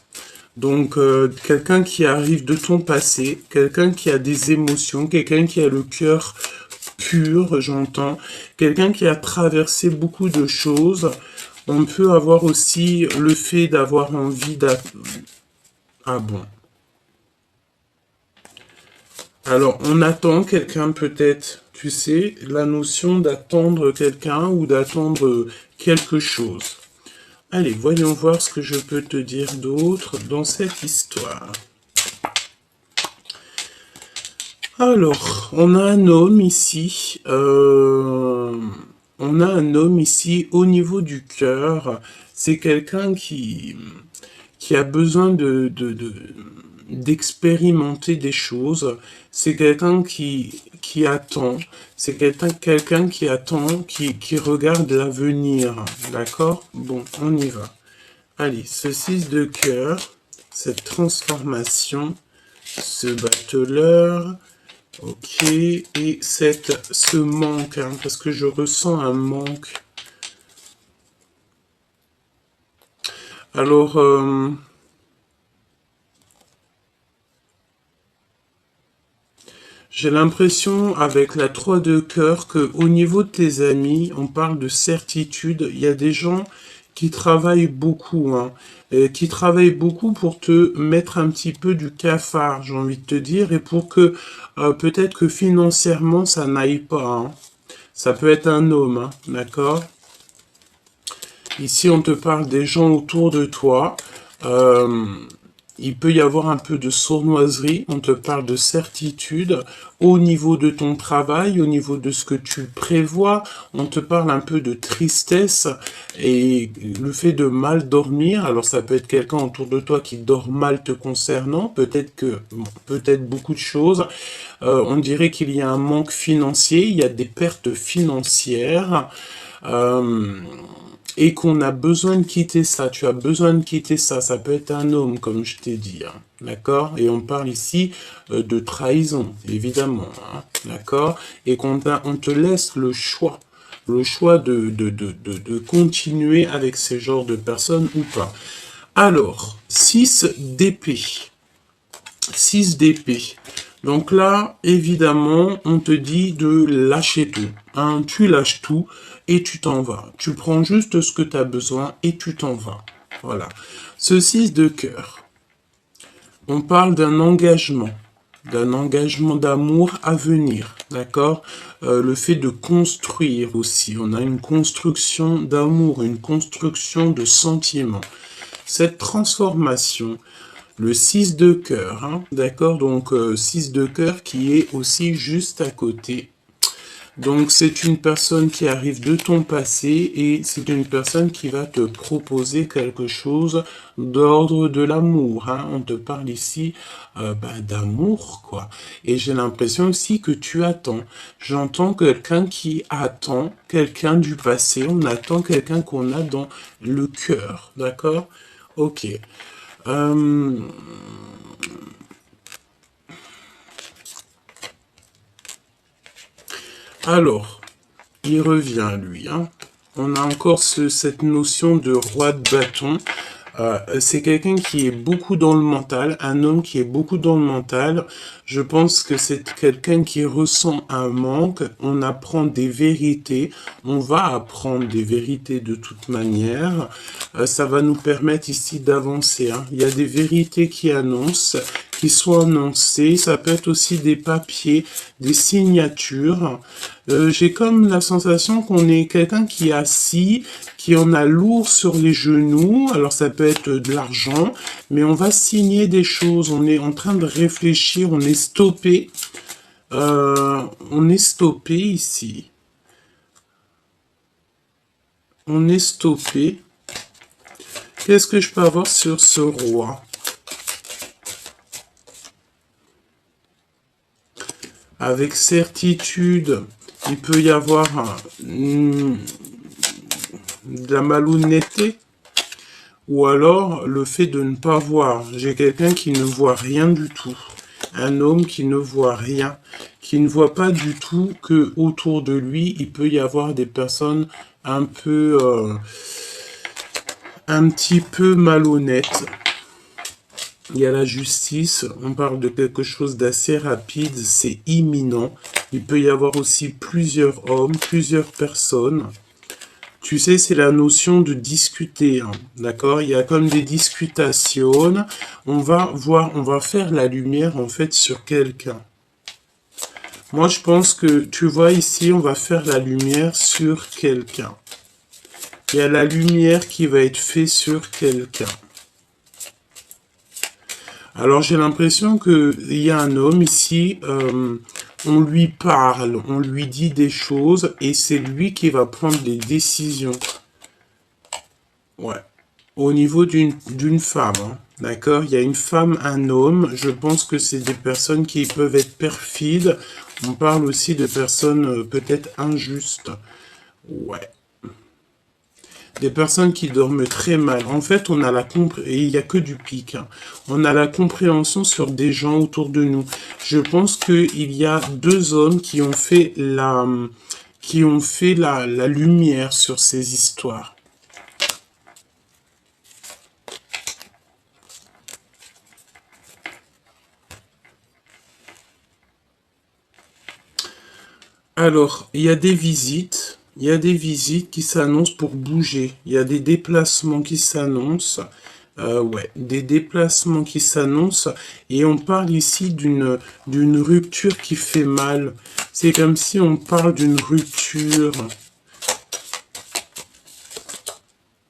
Donc, quelqu'un qui arrive de ton passé, quelqu'un qui a des émotions, quelqu'un qui a le cœur pur, j'entends, quelqu'un qui a traversé beaucoup de choses. On peut avoir aussi le fait d'avoir envie Ah bon. Alors, on attend quelqu'un peut-être, tu sais, la notion d'attendre quelqu'un ou d'attendre quelque chose. Allez, voyons voir ce que je peux te dire d'autre dans cette histoire. Alors, on a un homme ici. On a un homme ici au niveau du cœur. C'est quelqu'un qui a besoin d'expérimenter des choses. C'est quelqu'un qui attend. C'est quelqu'un qui attend, qui regarde l'avenir. D'accord? Bon, on y va. Allez, ce 6 de cœur, cette transformation, ce battleur, ok, et ce manque, hein, parce que je ressens un manque. Alors, j'ai l'impression, avec la 3 de cœur, qu'au niveau de tes amis, on parle de certitude. Il y a des gens qui travaillent beaucoup, hein, qui travaillent beaucoup pour te mettre un petit peu du cafard, j'ai envie de te dire, et pour que peut-être que financièrement, ça n'aille pas. Hein. Ça peut être un homme, hein, d'accord? Ici, on te parle des gens autour de toi. Il peut y avoir un peu de sournoiserie, on te parle de certitude au niveau de ton travail, au niveau de ce que tu prévois, on te parle un peu de tristesse et le fait de mal dormir. Alors ça peut être quelqu'un autour de toi qui dort mal te concernant, peut-être beaucoup de choses. On dirait qu'il y a un manque financier, il y a des pertes financières. et qu'on a besoin de quitter ça. Tu as besoin de quitter ça. Ça peut être un homme, comme je t'ai dit. Hein. D'accord? Et on parle ici de trahison, évidemment. Hein. D'accord? Et on te laisse le choix. Le choix de continuer avec ce genre de personnes ou pas. Alors, 6 d'épée. 6 d'épée. Donc là, évidemment, on te dit de lâcher tout. Hein, tu lâches tout et tu t'en vas. Tu prends juste ce que tu as besoin et tu t'en vas. Voilà. Ce 6 de cœur. On parle d'un engagement d'amour à venir, d'accord? Le fait de construire aussi. On a une construction d'amour, une construction de sentiments. Cette transformation, le 6 de cœur, hein, d'accord? Donc 6 de cœur qui est aussi juste à côté. Donc c'est une personne qui arrive de ton passé et c'est une personne qui va te proposer quelque chose d'ordre de l'amour. Hein. On te parle ici d'amour, quoi. Et j'ai l'impression aussi que tu attends. J'entends quelqu'un qui attend, quelqu'un du passé. On attend quelqu'un qu'on a dans le cœur, d'accord? Ok. Alors, il revient, lui. Hein. On a encore cette notion de roi de bâton. C'est quelqu'un qui est beaucoup dans le mental, un homme qui est beaucoup dans le mental. Je pense que c'est quelqu'un qui ressent un manque. On apprend des vérités. On va apprendre des vérités de toute manière. Ça va nous permettre ici d'avancer. Hein. Il y a des vérités qui sont annoncées. Ça peut être aussi des papiers, des signatures. J'ai comme la sensation qu'on est quelqu'un qui est assis, qui en a lourd sur les genoux. Alors ça peut être de l'argent, mais on va signer des choses. On est en train de réfléchir, on est stoppé. On est stoppé ici. On est stoppé. Qu'est-ce que je peux avoir sur ce roi? Avec certitude, il peut y avoir de la malhonnêteté ou alors le fait de ne pas voir. J'ai quelqu'un qui ne voit rien du tout. Un homme qui ne voit rien, qui ne voit pas du tout que autour de lui, il peut y avoir des personnes un petit peu malhonnêtes. Il y a la justice, on parle de quelque chose d'assez rapide, c'est imminent. Il peut y avoir aussi plusieurs hommes, plusieurs personnes. Tu sais, c'est la notion de discuter, hein, d'accord? Il y a comme des discutations. On va faire la lumière en fait sur quelqu'un. Moi, je pense que, tu vois ici, on va faire la lumière sur quelqu'un. Il y a la lumière qui va être faite sur quelqu'un. Alors j'ai l'impression qu'il y a un homme ici, on lui parle, on lui dit des choses et c'est lui qui va prendre les décisions. Ouais. Au niveau d'une femme, hein. D'accord? Il y a une femme, un homme. Je pense que c'est des personnes qui peuvent être perfides. On parle aussi de personnes peut-être injustes. Ouais. Des personnes qui dorment très mal. En fait, on a et il n'y a que du pic. Hein. On a la compréhension sur des gens autour de nous. Je pense qu'il y a deux hommes qui ont fait la lumière sur ces histoires. Alors, il y a des visites. Il y a des visites qui s'annoncent pour bouger. Il y a des déplacements qui s'annoncent. Ouais, des déplacements qui s'annoncent. Et on parle ici d'une rupture qui fait mal. C'est comme si on parle d'une rupture.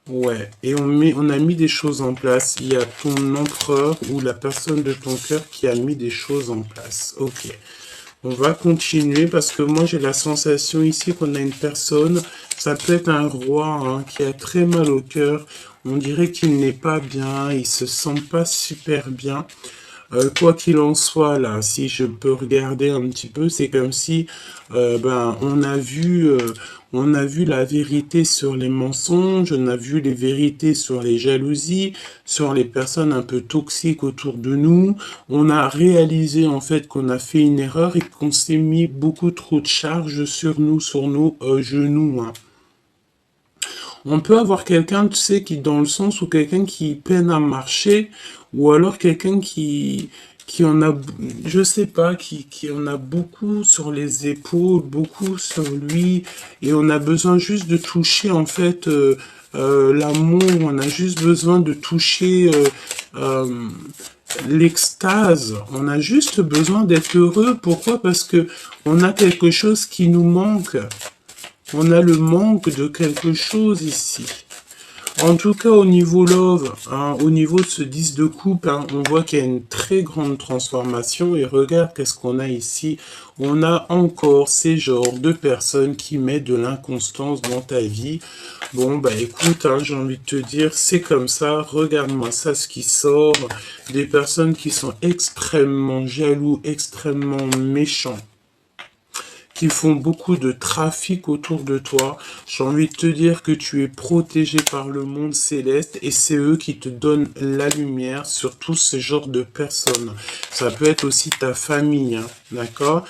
Ouais, et on a mis des choses en place. Il y a ton empereur ou la personne de ton cœur qui a mis des choses en place. Ok. On va continuer parce que moi j'ai la sensation ici qu'on a une personne, ça peut être un roi hein, qui a très mal au cœur. On dirait qu'il n'est pas bien, il se sent pas super bien. Quoi qu'il en soit, là, si je peux regarder un petit peu, c'est comme si on a vu la vérité sur les mensonges, on a vu les vérités sur les jalousies, sur les personnes un peu toxiques autour de nous. On a réalisé en fait qu'on a fait une erreur et qu'on s'est mis beaucoup trop de charges sur nous, sur nos genoux, hein. On peut avoir quelqu'un, tu sais, qui dans le sens où quelqu'un qui peine à marcher, ou alors quelqu'un qui en a, je sais pas, qui en a beaucoup sur les épaules, beaucoup sur lui, et on a besoin juste de toucher, en fait, l'amour, on a juste besoin de toucher l'extase, on a juste besoin d'être heureux. Pourquoi? Parce que on a quelque chose qui nous manque. On a le manque de quelque chose ici. En tout cas, au niveau love, hein, au niveau de ce 10 de coupe, hein, on voit qu'il y a une très grande transformation. Et regarde qu'est-ce qu'on a ici. On a encore ces genres de personnes qui mettent de l'inconstance dans ta vie. Bon, bah écoute, hein, j'ai envie de te dire, c'est comme ça. Regarde-moi ça, ce qui sort. Des personnes qui sont extrêmement jaloux, extrêmement méchants, qui font beaucoup de trafic autour de toi. J'ai envie de te dire que tu es protégé par le monde céleste et c'est eux qui te donnent la lumière sur tous ces genres de personnes. Ça peut être aussi ta famille, hein, d'accord?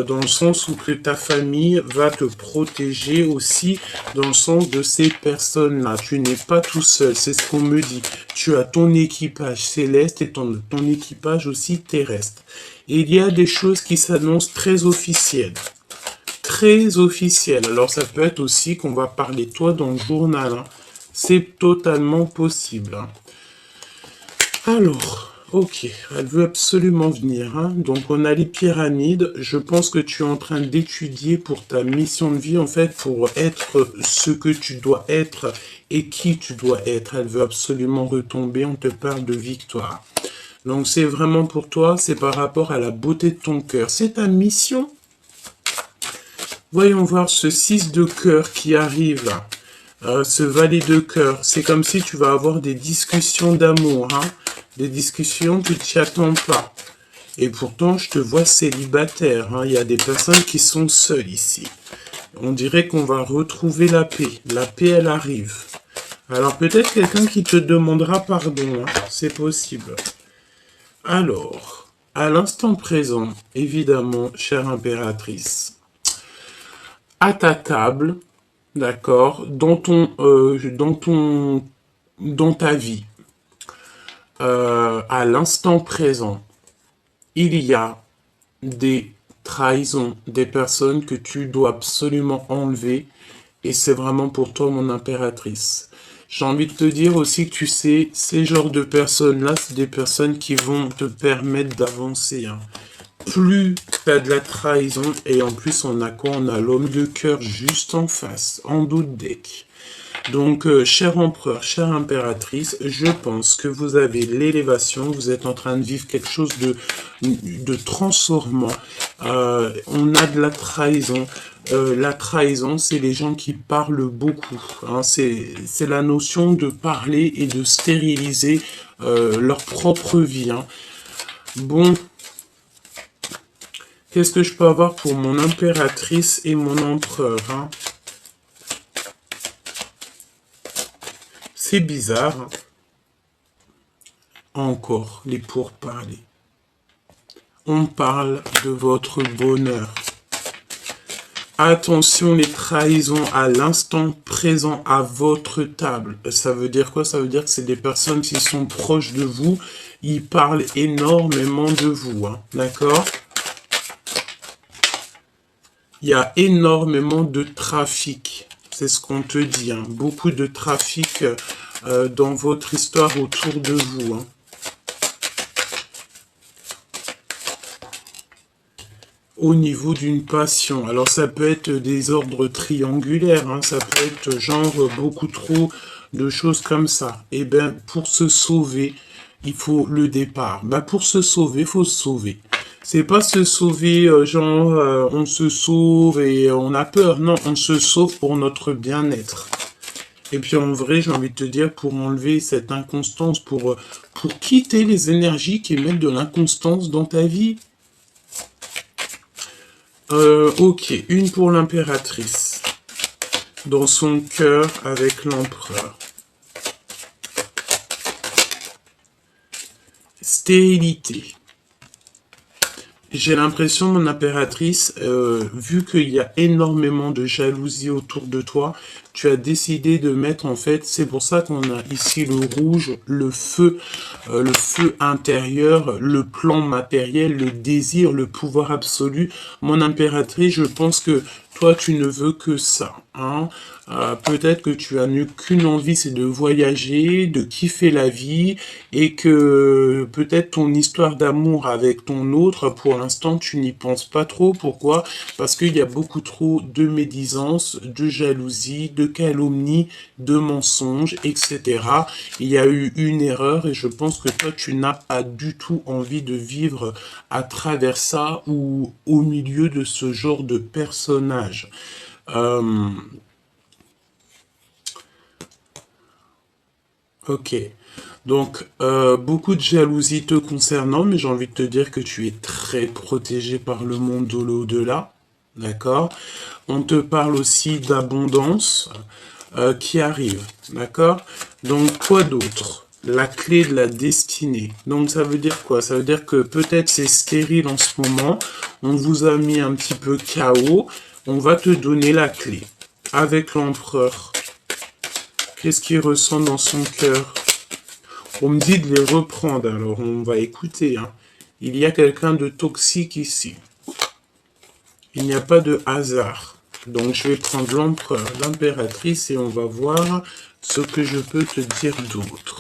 Dans le sens où que ta famille va te protéger aussi dans le sens de ces personnes-là. Tu n'es pas tout seul, c'est ce qu'on me dit. Tu as ton équipage céleste et ton équipage aussi terrestre. Et il y a des choses qui s'annoncent très officielles. Très officielles. Alors ça peut être aussi qu'on va parler de toi dans le journal, hein. C'est totalement possible, hein. Alors, ok, elle veut absolument venir, hein. Donc on a les pyramides. Je pense que tu es en train d'étudier pour ta mission de vie, en fait, pour être ce que tu dois être et qui tu dois être. Elle veut absolument retomber. On te parle de victoire. Donc c'est vraiment pour toi, c'est par rapport à la beauté de ton cœur. C'est ta mission. Voyons voir ce 6 de cœur qui arrive là. Ce valet de cœur. C'est comme si tu vas avoir des discussions d'amour, hein. Des discussions que tu n'y attends pas. Et pourtant, je te vois célibataire, hein. Il y a des personnes qui sont seules ici. On dirait qu'on va retrouver la paix. La paix, elle arrive. Alors peut-être quelqu'un qui te demandera pardon, hein. C'est possible. Alors, à l'instant présent, évidemment, chère impératrice, à ta table, d'accord, dans ta vie, à l'instant présent, il y a des trahisons, des personnes que tu dois absolument enlever, et c'est vraiment pour toi, mon impératrice. J'ai envie de te dire aussi que tu sais, ces genres de personnes-là, c'est des personnes qui vont te permettre d'avancer, hein. Plus tu as de la trahison, et en plus on a quoi? On a l'homme de cœur juste en face, en dos de deck. Donc, cher empereur, chère impératrice, je pense que vous avez l'élévation, vous êtes en train de vivre quelque chose de transformant. On a de la trahison. La trahison, c'est les gens qui parlent beaucoup, hein. C'est la notion de parler et de stériliser leur propre vie, hein. Bon, qu'est-ce que je peux avoir pour mon impératrice et mon empereur, hein? C'est bizarre, hein. Encore les pourparlers. On parle de votre bonheur. Attention, les trahisons à l'instant présent à votre table. Ça veut dire quoi? Ça veut dire que c'est des personnes qui sont proches de vous. Ils parlent énormément de vous, hein. D'accord? Il y a énormément de trafic. C'est ce qu'on te dit, hein. Beaucoup de trafic dans votre histoire autour de vous, hein. Au niveau d'une passion. Alors ça peut être des ordres triangulaires, hein. Ça peut être genre beaucoup trop de choses comme ça. Et bien pour se sauver, il faut le départ. Ben, pour se sauver, il faut se sauver. C'est pas se sauver on se sauve et on a peur. Non, on se sauve pour notre bien-être. Et puis en vrai, j'ai envie de te dire, pour enlever cette inconstance, pour quitter les énergies qui mettent de l'inconstance dans ta vie. Ok, une pour l'impératrice. Dans son cœur avec l'empereur. Stérilité. J'ai l'impression, mon impératrice, vu qu'il y a énormément de jalousie autour de toi, tu as décidé de mettre, en fait, c'est pour ça qu'on a ici le rouge, le feu intérieur, le plan matériel, le désir, le pouvoir absolu. Mon impératrice, je pense que toi, tu ne veux que ça, hein. Peut-être que tu as qu'une envie, c'est de voyager, de kiffer la vie, et que peut-être ton histoire d'amour avec ton autre, pour l'instant, tu n'y penses pas trop. Pourquoi? Parce qu'il y a beaucoup trop de médisance, de jalousie, de calomnie, de mensonges, etc. Il y a eu une erreur et je pense que toi, tu n'as pas du tout envie de vivre à travers ça ou au milieu de ce genre de personnage. Ok. Donc, beaucoup de jalousie te concernant, mais j'ai envie de te dire que tu es très protégé par le monde de l'au-delà. D'accord? On te parle aussi d'abondance qui arrive. D'accord? Donc, quoi d'autre? La clé de la destinée. Donc, ça veut dire quoi? Ça veut dire que peut-être c'est stérile en ce moment. On vous a mis un petit peu KO. On va te donner la clé. Avec l'empereur. Qu'est-ce qu'il ressent dans son cœur? On me dit de les reprendre, alors on va écouter. Hein. Il y a quelqu'un de toxique ici. Il n'y a pas de hasard. Donc je vais prendre l'empereur, l'impératrice et on va voir ce que je peux te dire d'autre.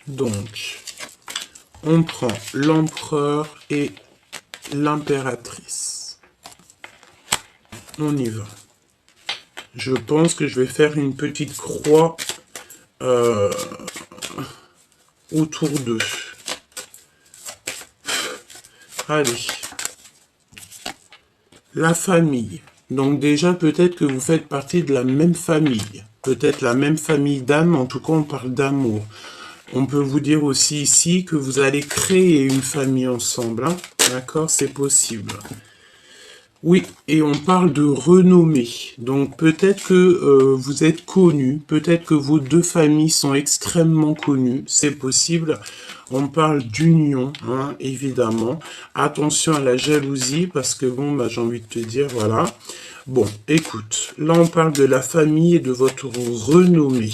Donc, on prend l'empereur et l'impératrice. On y va. Je pense que je vais faire une petite croix autour d'eux. Allez. La famille. Donc déjà, peut-être que vous faites partie de la même famille. Peut-être la même famille d'âme, en tout cas on parle d'amour. On peut vous dire aussi ici que vous allez créer une famille ensemble. Hein. D'accord? C'est possible. Oui, et on parle de renommée. Donc peut-être que vous êtes connus, peut-être que vos deux familles sont extrêmement connues, c'est possible. On parle d'union, hein, évidemment. Attention à la jalousie, parce que bon, bah, j'ai envie de te dire, voilà. Bon, écoute, là on parle de la famille et de votre renommée.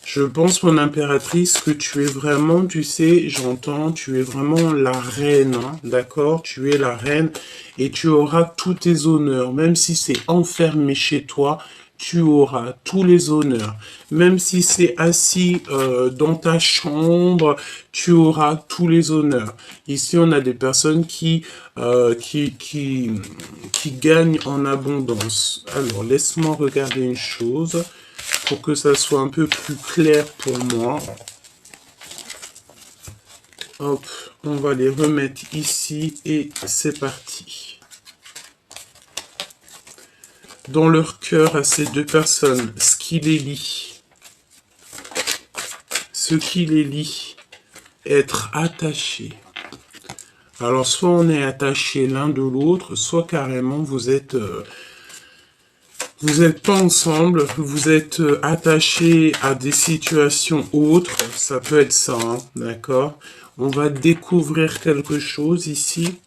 Je pense, mon impératrice, que tu es vraiment, tu sais, j'entends, tu es vraiment la reine, hein, d'accord? Tu es la reine et tu auras tous tes honneurs, même si c'est enfermé chez toi, tu auras tous les honneurs. Même si c'est assis dans ta chambre, tu auras tous les honneurs. Ici, on a des personnes qui gagnent en abondance. Alors, laisse-moi regarder une chose pour que ça soit un peu plus clair pour moi. Hop, on va les remettre ici et c'est parti. Dans leur cœur à ces deux personnes, ce qui les lie, être attaché. Alors soit on est attaché l'un de l'autre, soit carrément vous êtes pas ensemble, vous êtes attachés à des situations autres, ça peut être ça, hein, d'accord? On va découvrir quelque chose ici.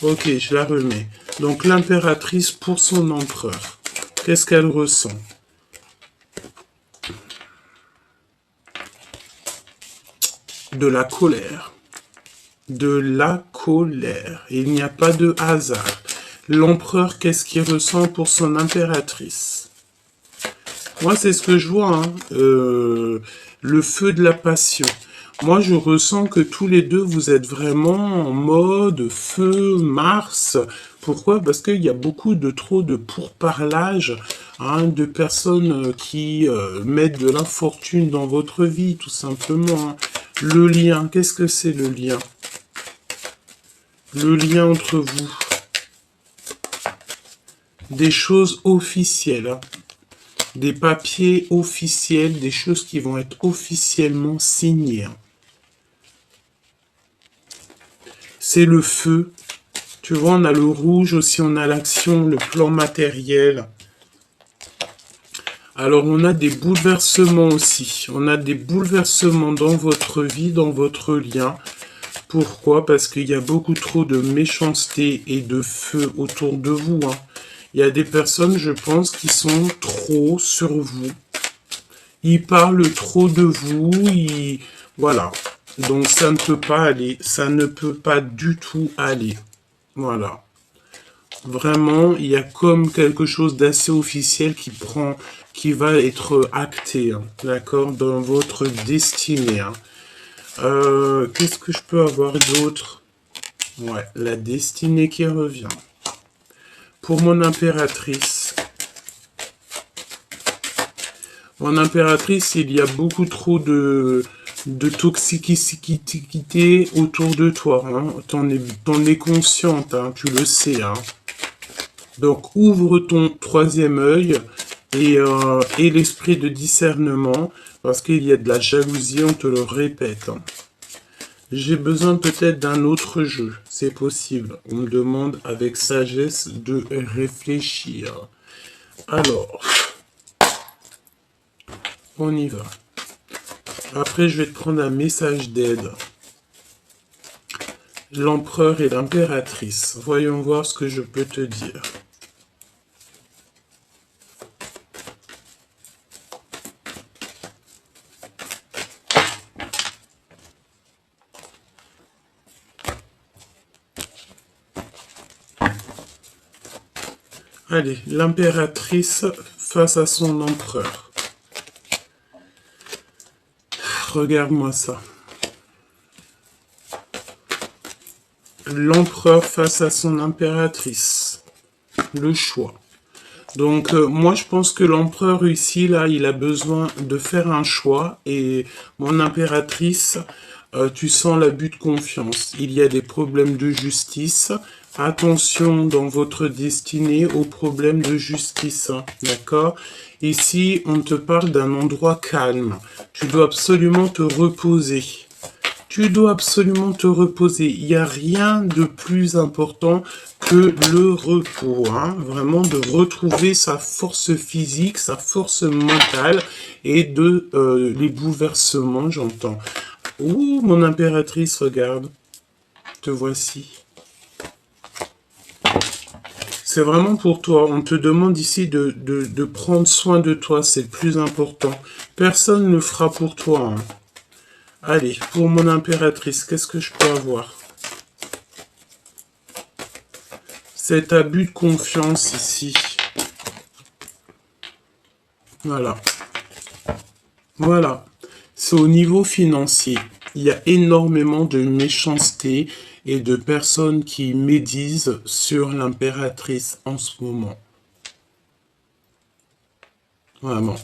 Ok, je la remets. Donc l'impératrice pour son empereur. Qu'est-ce qu'elle ressent? De la colère. De la colère. Il n'y a pas de hasard. L'empereur, qu'est-ce qu'il ressent pour son impératrice? Moi, c'est ce que je vois. Hein. Le feu de la passion. Moi, je ressens que tous les deux, vous êtes vraiment en mode feu, Mars. Pourquoi? Parce qu'il y a beaucoup de trop de pourparlage, hein, de personnes qui mettent de l'infortune dans votre vie, tout simplement. Hein. Le lien, qu'est-ce que c'est le lien? Le lien entre vous. Des choses officielles, hein. Des papiers officiels, des choses qui vont être officiellement signées, hein. C'est le feu. Tu vois, on a le rouge aussi, on a l'action, le plan matériel. Alors, on a des bouleversements aussi. On a des bouleversements dans votre vie, dans votre lien. Pourquoi? Parce qu'il y a beaucoup trop de méchanceté et de feu autour de vous, hein. Il y a des personnes, je pense, qui sont trop sur vous. Ils parlent trop de vous. Voilà. Donc, ça ne peut pas aller. Ça ne peut pas du tout aller. Voilà. Vraiment, il y a comme quelque chose d'assez officiel qui va être acté, hein, d'accord, dans votre destinée, hein. Qu'est-ce que je peux avoir d'autre? Ouais, la destinée qui revient. Pour mon impératrice. Mon impératrice, il y a beaucoup trop de toxicité autour de toi, hein. T'en es consciente, hein, tu le sais, hein. Donc, ouvre ton troisième œil et l'esprit de discernement, parce qu'il y a de la jalousie, on te le répète, hein. J'ai besoin peut-être d'un autre jeu, c'est possible. On me demande avec sagesse de réfléchir. Alors, on y va. Après, je vais te prendre un message d'aide. L'empereur et l'impératrice. Voyons voir ce que je peux te dire. Allez, l'impératrice face à son empereur. Regarde-moi ça. L'empereur face à son impératrice. Le choix. Donc, moi, je pense que l'empereur ici, là, il a besoin de faire un choix. Et mon impératrice, tu sens l'abus de confiance. Il y a des problèmes de justice. Attention dans votre destinée aux problèmes de justice, hein, d'accord? Ici, on te parle d'un endroit calme. Tu dois absolument te reposer. Tu dois absolument te reposer. Il n'y a rien de plus important que le repos, hein. Vraiment de retrouver sa force physique, sa force mentale et de les bouleversements, j'entends. Ouh, mon impératrice, regarde. Te voici. C'est vraiment pour toi. On te demande ici de prendre soin de toi. C'est le plus important. Personne ne le fera pour toi, hein. Allez, pour mon impératrice, qu'est-ce que je peux avoir? Cet abus de confiance ici. Voilà. Voilà. C'est au niveau financier. Il y a énormément de méchanceté et de personnes qui médisent sur l'impératrice en ce moment. Vraiment.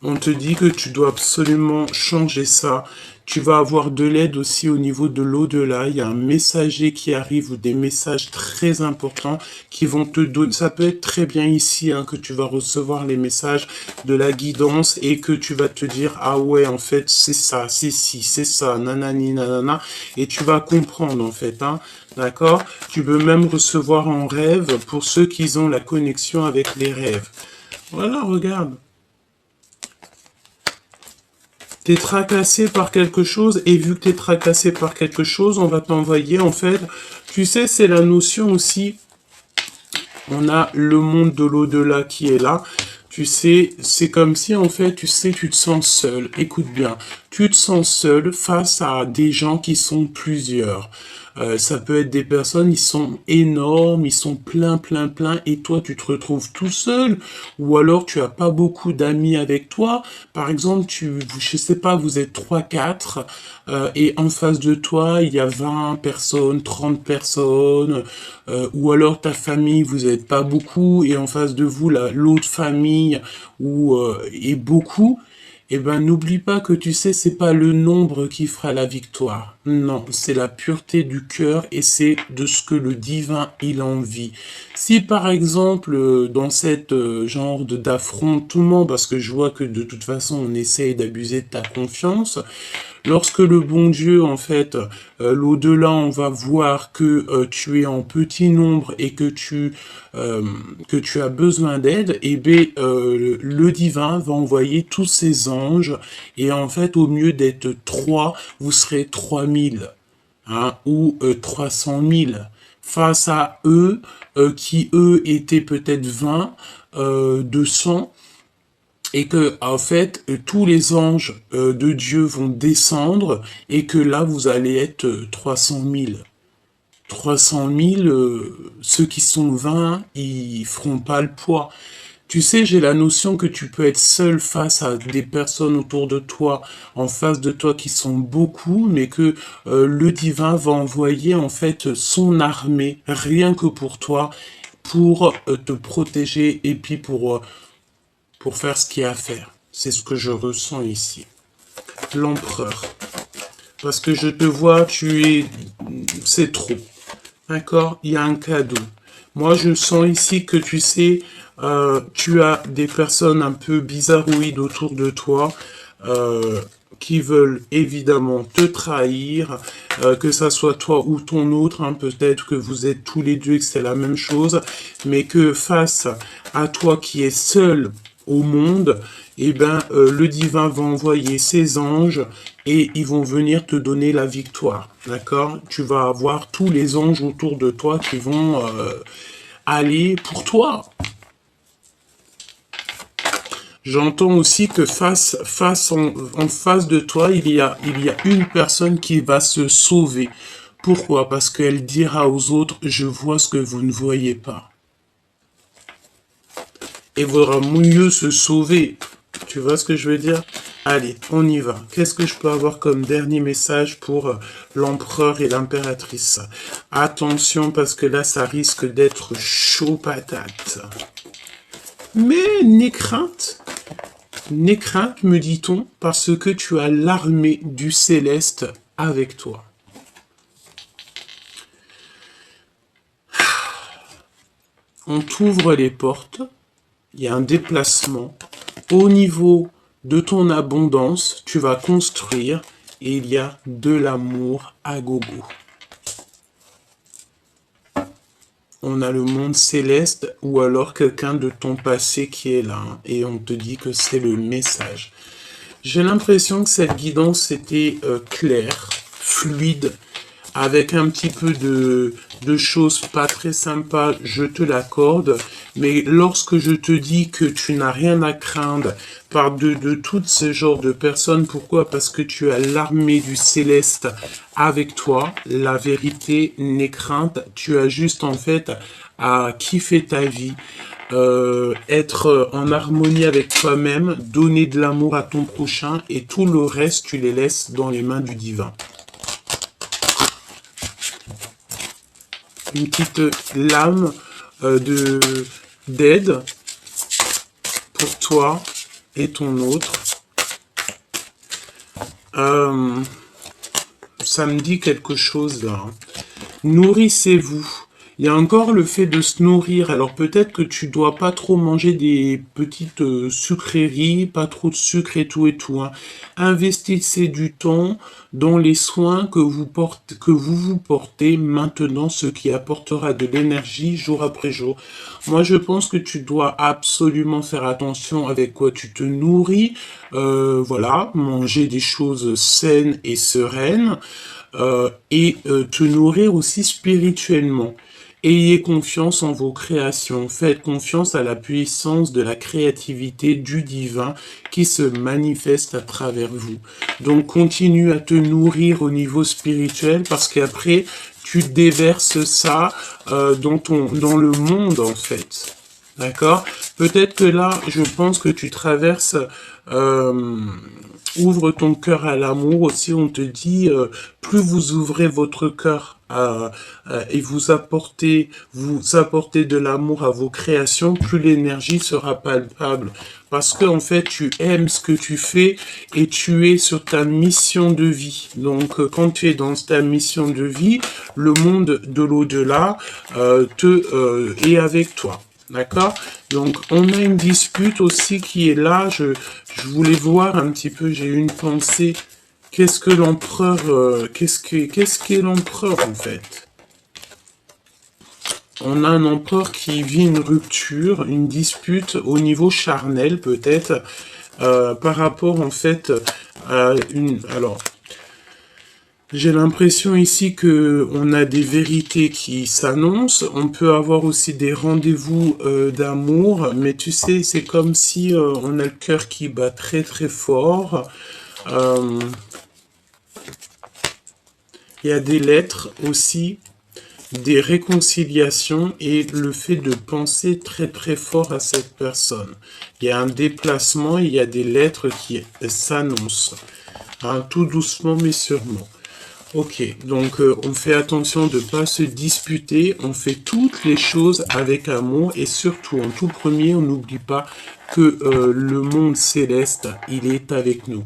On te dit que tu dois absolument changer ça. Tu vas avoir de l'aide aussi au niveau de l'au-delà. Il y a un messager qui arrive ou des messages très importants qui vont te donner. Ça peut être très bien ici, hein, que tu vas recevoir les messages de la guidance et que tu vas te dire, ah ouais, en fait, c'est ça, c'est ci, c'est ça, nanani, nanana. Et tu vas comprendre, en fait, hein. D'accord? Tu peux même recevoir en rêve pour ceux qui ont la connexion avec les rêves. Voilà, regarde. T'es tracassé par quelque chose, et vu que t'es tracassé par quelque chose, on va t'envoyer, en fait, tu sais, c'est la notion aussi, on a le monde de l'au-delà qui est là, tu sais, c'est comme si, en fait, tu sais, tu te sens seul, écoute bien, tu te sens seul face à des gens qui sont plusieurs. Ça peut être des personnes, ils sont énormes, ils sont plein, et toi, tu te retrouves tout seul, ou alors tu as pas beaucoup d'amis avec toi. Par exemple, je sais pas, vous êtes trois, quatre, et en face de toi, il y a 20 personnes, 30 personnes, ou alors ta famille, vous n'êtes pas beaucoup, et en face de vous, l'autre famille, est beaucoup. eh ben, n'oublie pas que tu sais, c'est pas le nombre qui fera la victoire. Non, c'est la pureté du cœur et c'est de ce que le divin, il envie. Si par exemple, dans cette genre d'affrontement, parce que je vois que de toute façon, on essaye d'abuser de ta confiance, lorsque le bon Dieu, en fait, l'au-delà, on va voir que tu es en petit nombre et que tu as besoin d'aide, et bien le divin va envoyer tous ses anges et en fait, au mieux d'être 3, vous serez 3000 hein, ou 300 000 face à eux qui eux étaient peut-être 20, 200 et que en fait tous les anges de Dieu vont descendre et que là vous allez être 300 000. 300 000, ceux qui sont 20, ils feront pas le poids. Tu sais, j'ai la notion que tu peux être seul face à des personnes autour de toi, en face de toi qui sont beaucoup, mais que le divin va envoyer en fait son armée, rien que pour toi, pour te protéger et puis pour faire ce qu'il y a à faire. C'est ce que je ressens ici. L'empereur. Parce que je te vois, c'est trop. D'accord? Il y a un cadeau. Moi, je sens ici que tu sais, tu as des personnes un peu bizarroïdes autour de toi, qui veulent évidemment te trahir, que ça soit toi ou ton autre, hein, peut-être que vous êtes tous les deux et que c'est la même chose, mais que face à toi qui es seul au monde, eh ben, le divin va envoyer ses anges et ils vont venir te donner la victoire, d'accord? Tu vas avoir tous les anges autour de toi qui vont aller pour toi. J'entends aussi que en face de toi, il y a une personne qui va se sauver. Pourquoi? Parce qu'elle dira aux autres, je vois ce que vous ne voyez pas. Et vaudra mieux se sauver. Tu vois ce que je veux dire? Allez, on y va. Qu'est-ce que je peux avoir comme dernier message pour l'empereur et l'impératrice? Attention, parce que là, ça risque d'être chaud patate. Mais n'aie crainte, me dit-on, parce que tu as l'armée du céleste avec toi. On t'ouvre les portes, il y a un déplacement. Au niveau de ton abondance, tu vas construire et il y a de l'amour à gogo. On a le monde céleste ou alors quelqu'un de ton passé qui est là hein, et on te dit que c'est le message. J'ai l'impression que cette guidance était claire, fluide, avec un petit peu de choses pas très sympas, je te l'accorde, mais lorsque je te dis que tu n'as rien à craindre par de tout ce genre de personnes, pourquoi? Parce que tu as l'armée du céleste avec toi, la vérité n'est crainte, tu as juste en fait à kiffer ta vie, être en harmonie avec toi-même, donner de l'amour à ton prochain et tout le reste, tu les laisses dans les mains du divin. Une petite lame d'aide pour toi et ton autre. Ça me dit quelque chose là. Nourrissez-vous. Il y a encore le fait de se nourrir. Alors peut-être que tu dois pas trop manger des petites sucreries, pas trop de sucre et tout. Hein. Investissez du temps dans les soins que vous vous portez maintenant, ce qui apportera de l'énergie jour après jour. Moi, je pense que tu dois absolument faire attention avec quoi tu te nourris. Voilà, manger des choses saines et sereines. Et te nourrir aussi spirituellement. Ayez confiance en vos créations, faites confiance à la puissance de la créativité du divin qui se manifeste à travers vous. Donc continue à te nourrir au niveau spirituel parce qu'après tu déverses ça dans le monde en fait. D'accord? Peut-être que là, je pense que tu traverses Ouvre ton cœur à l'amour aussi. On te dit, plus vous ouvrez votre cœur et vous apportez de l'amour à vos créations, plus l'énergie sera palpable. Parce que en fait, tu aimes ce que tu fais et tu es sur ta mission de vie. Donc, quand tu es dans ta mission de vie, le monde de l'au-delà est avec toi. D'accord? Donc, on a une dispute aussi qui est là. Je voulais voir un petit peu, j'ai eu une pensée. Qu'est-ce que l'empereur, qu'est-ce qu'est l'empereur en fait? On a un empereur qui vit une rupture, une dispute au niveau charnel peut-être, par rapport en fait à une... Alors, j'ai l'impression ici que on a des vérités qui s'annoncent. On peut avoir aussi des rendez-vous d'amour, mais tu sais, c'est comme si on a le cœur qui bat très très fort. Il y a des lettres aussi, des réconciliations et le fait de penser très très fort à cette personne. Il y a un déplacement, il y a des lettres qui s'annoncent, hein, tout doucement mais sûrement. Ok, donc on fait attention de ne pas se disputer, on fait toutes les choses avec amour et surtout en tout premier, on n'oublie pas que le monde céleste, il est avec nous.